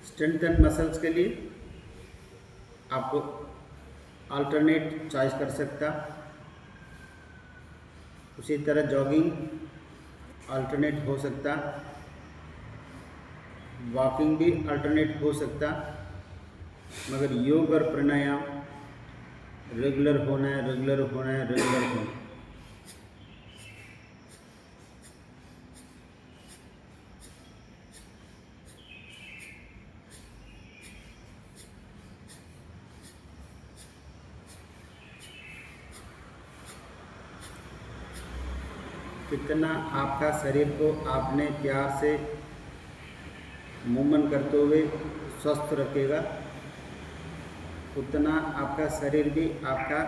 स्ट्रेंथन मसल्स के लिए आपको अल्टरनेट चॉइस कर सकता। उसी तरह जॉगिंग अल्टरनेट हो सकता, वॉकिंग भी अल्टरनेट हो सकता, मगर योग और प्राणायाम रेगुलर होना है। कितना आपका शरीर को आपने प्यार से मूवमेंट करते हुए स्वस्थ रखेगा, उतना आपका शरीर भी आपका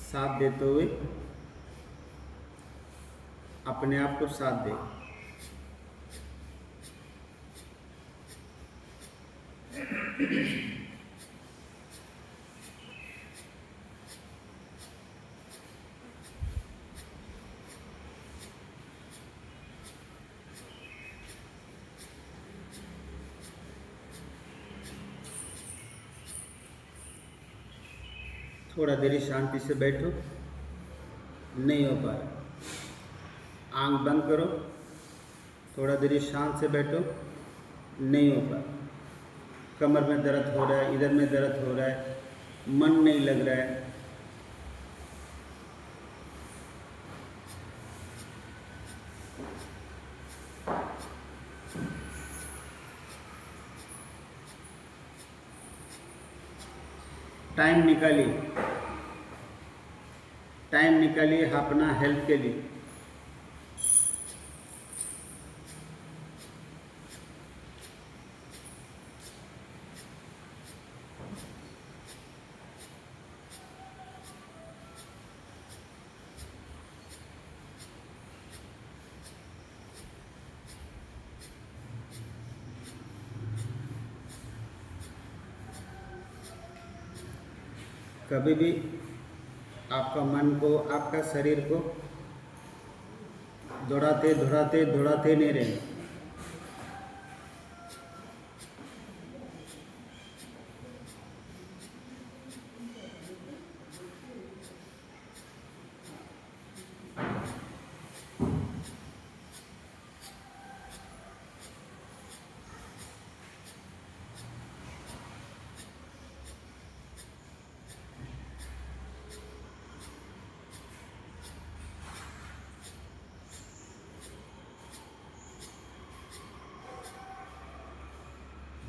साथ देते हुए अपने आप को साथ दे। थोड़ा देर शांति से बैठो। नहीं हो पा रहा, आंख बंद करो, थोड़ा देर शांत से बैठो। नहीं हो पा, कमर में दर्द हो रहा है, इधर में दर्द हो रहा है, मन नहीं लग रहा है, टाइम निकालिए अपना हेल्थ के लिए। कभी भी आपका मन को, आपका शरीर को दौड़ाते नहीं रहना।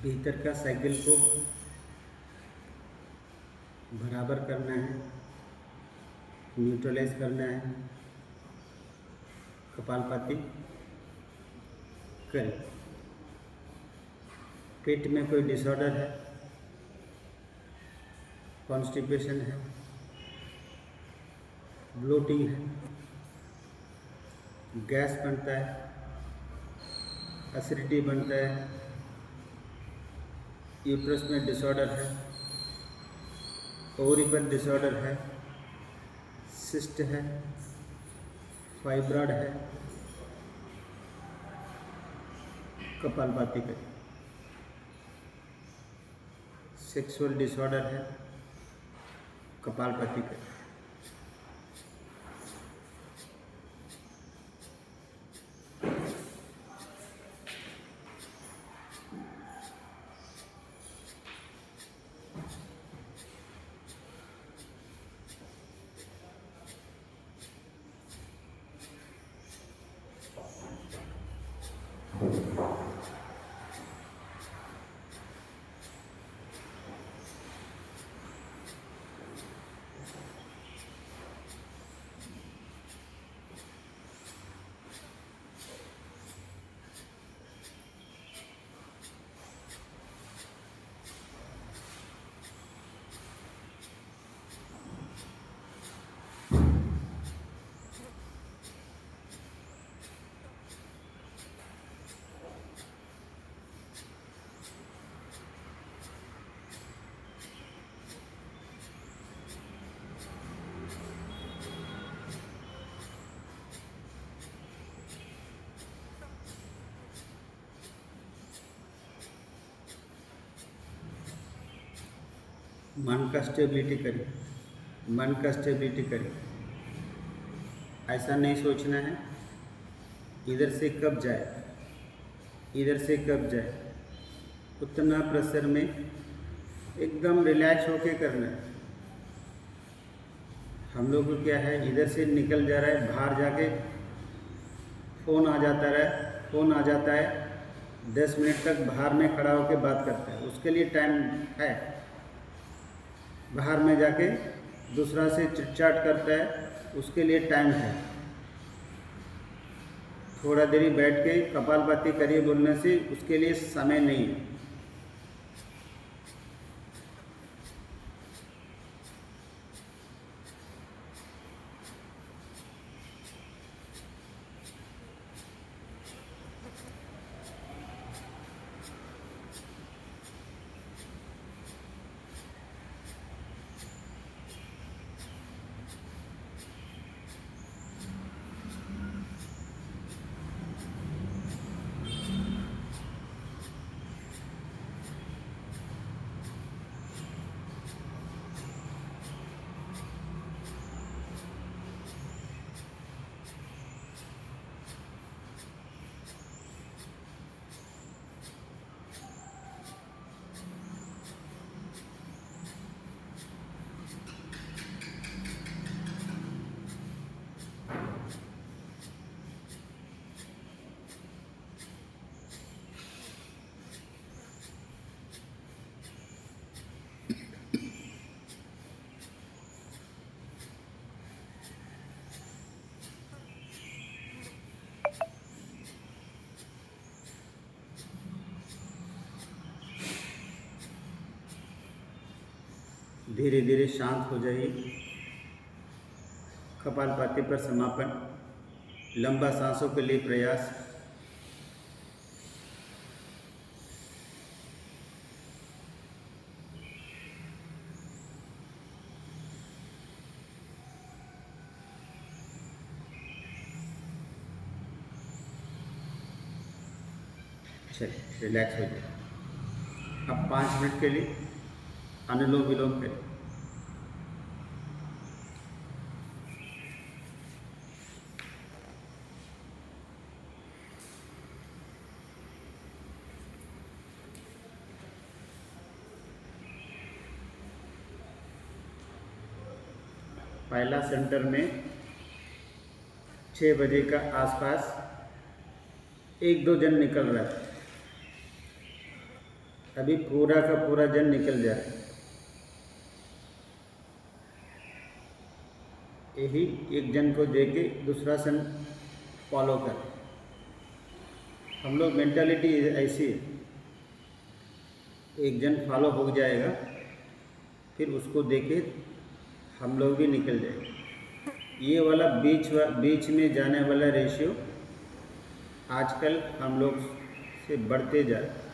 भीतर का साइकिल को बराबर करना है, न्यूट्रलाइज करना है। कपालभाति करें। पेट में कोई डिसऑर्डर है, कॉन्स्टिपेशन है, ब्लोटिंग है, गैस बनता है, एसिडिटी बनता है, यूट्रस में डिसऑर्डर है, ओवरी पर डिसऑर्डर है, सिस्ट है, फाइब्रॉइड है, कपालभाति करें। सेक्सुअल डिसऑर्डर है, कपालभाति करें। मन का स्टेबिलिटी करें, मन का स्टेबिलिटी करें। ऐसा नहीं सोचना है इधर से कब जाए, इधर से कब जाए। उतना प्रेशर में एकदम रिलैक्स होके करना है। हम लोग को क्या है, इधर से निकल जा रहा है, बाहर जाके फ़ोन आ जाता है 10 मिनट तक बाहर में खड़ा होकर बात करता है, उसके लिए टाइम है। बाहर में जाके दूसरा से चिटचाट करता है, उसके लिए टाइम है। थोड़ा देरी बैठ के कपालभाति करिए बोलने से उसके लिए समय नहीं है। धीरे धीरे शांत हो जाइए। कपालभाति पर समापन। लंबा सांसों के लिए प्रयास। चलिए रिलैक्स हो जाए। अब 5 मिनट के लिए अनुलोम विलोम करें। पहला सेंटर में 6 बजे का आसपास 1-2 जन निकल रहा है। अभी पूरा का पूरा जन निकल जाए, यही एक जन को दे के दूसरा सन फॉलो कर। हम लोग मेंटालिटी ऐसी है, एक जन फॉलो हो जाएगा फिर उसको देके हम लोग भी निकल जाएंगे। ये वाला बीच में जाने वाला रेशियो आजकल हम लोग से बढ़ते जा रहा है।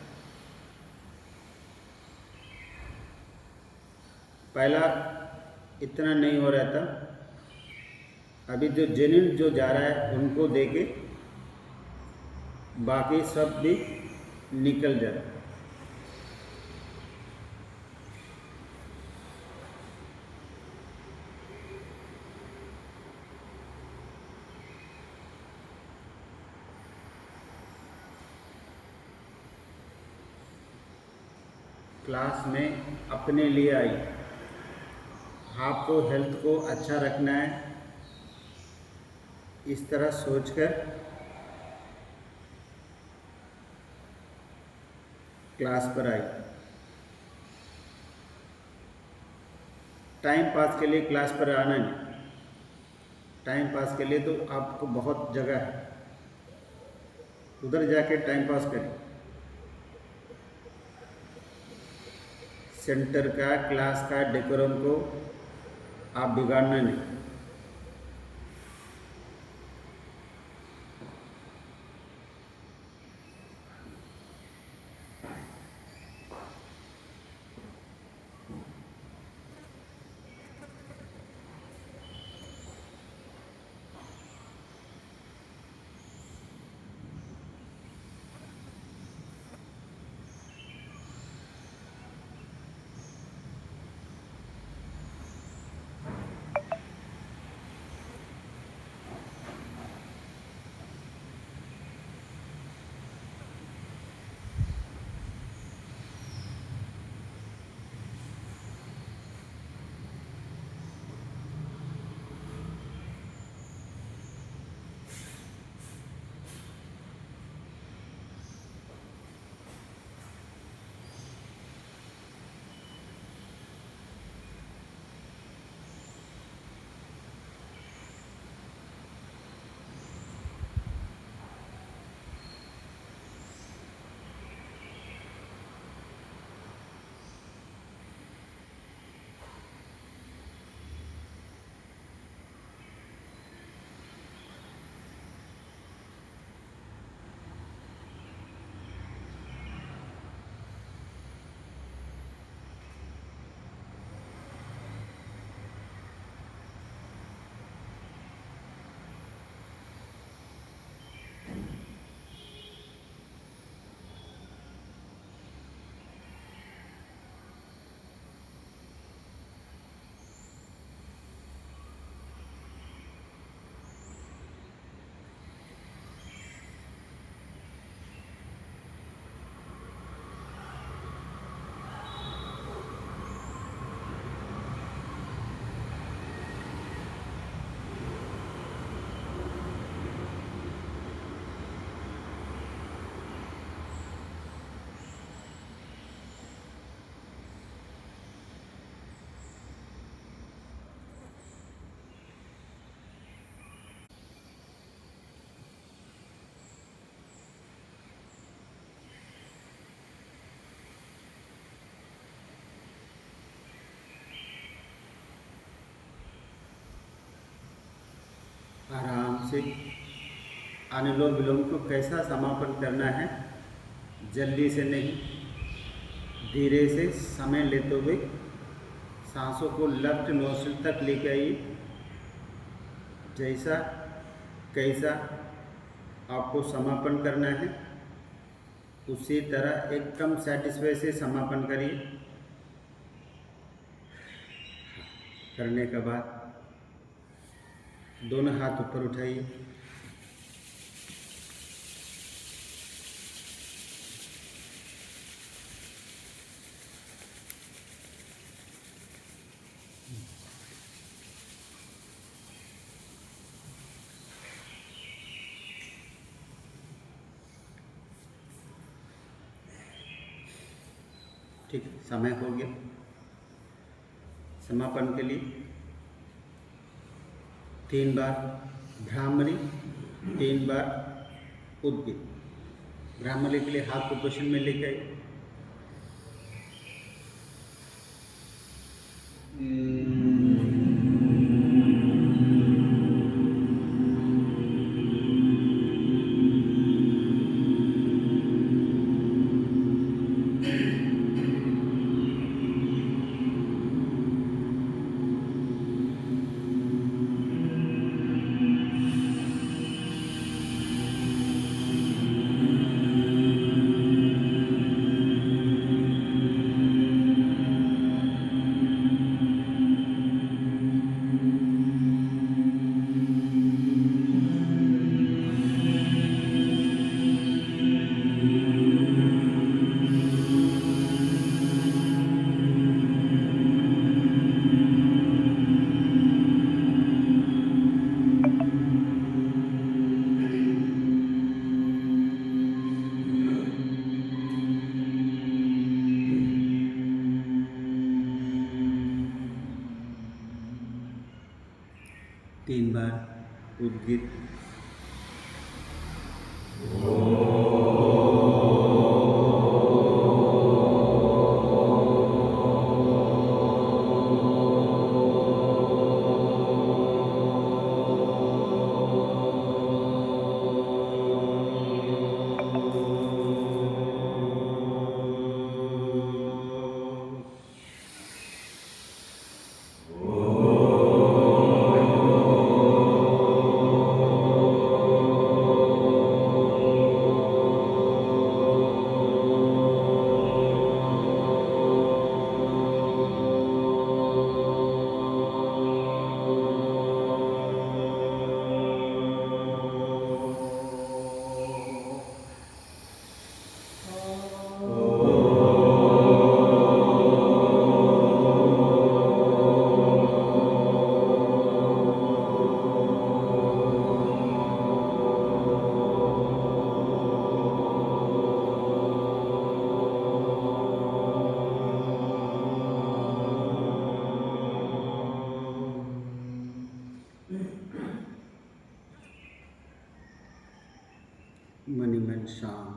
पहला इतना नहीं हो रहा था, अभी जो जेन्युइन जो जा रहा है उनको देके बाकी सब भी निकल जा रहा है। क्लास में अपने लिए आई, आपको हेल्थ को अच्छा रखना है, इस तरह सोचकर क्लास पर आई। टाइम पास के लिए क्लास पर आना नहीं, टाइम पास के लिए तो आपको बहुत जगह है, उधर जाके टाइम पास करें। सेंटर का क्लास का डेकोरम को आप बिगाड़ना नहीं। आराम से अनुलोम विलोम को कैसा समापन करना है, जल्दी से नहीं, धीरे से समय लेते हुए सांसों को लेफ्ट नोस्ट्रिल तक लेके आइए। जैसा कैसा आपको समापन करना है उसी तरह एकदम सेटिस्फाई से समापन करिए। करने के बाद दोनों हाथ ऊपर उठाइए, ठीक है, समय हो गया। समापन के लिए 3 बार भ्रामरी, 3 बार उद्गीत। भ्रामरी के लिए हाथ को पोजीशन में लेके आइए। तीन बार उद्गीत। मन शांत।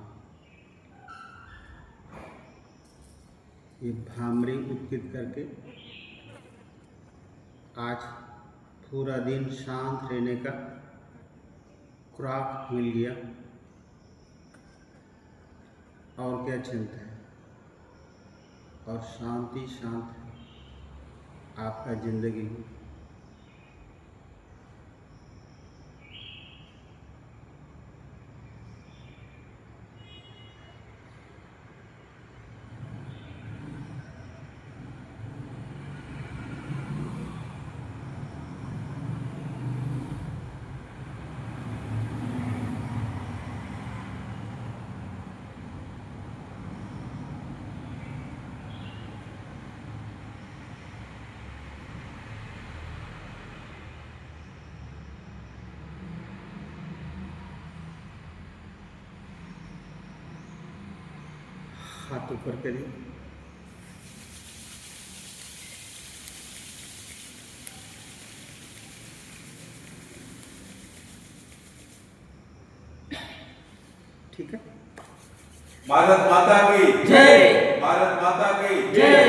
ये भ्रामरी उद्गीत करके आज पूरा दिन शांत रहने का क्राफ्ट मिल गया। और क्या चिंता है, और शांति शांत है आपका जिंदगी में। हाथ ऊपर करिए। ठीक है। भारत माता की जय। भारत माता की जय।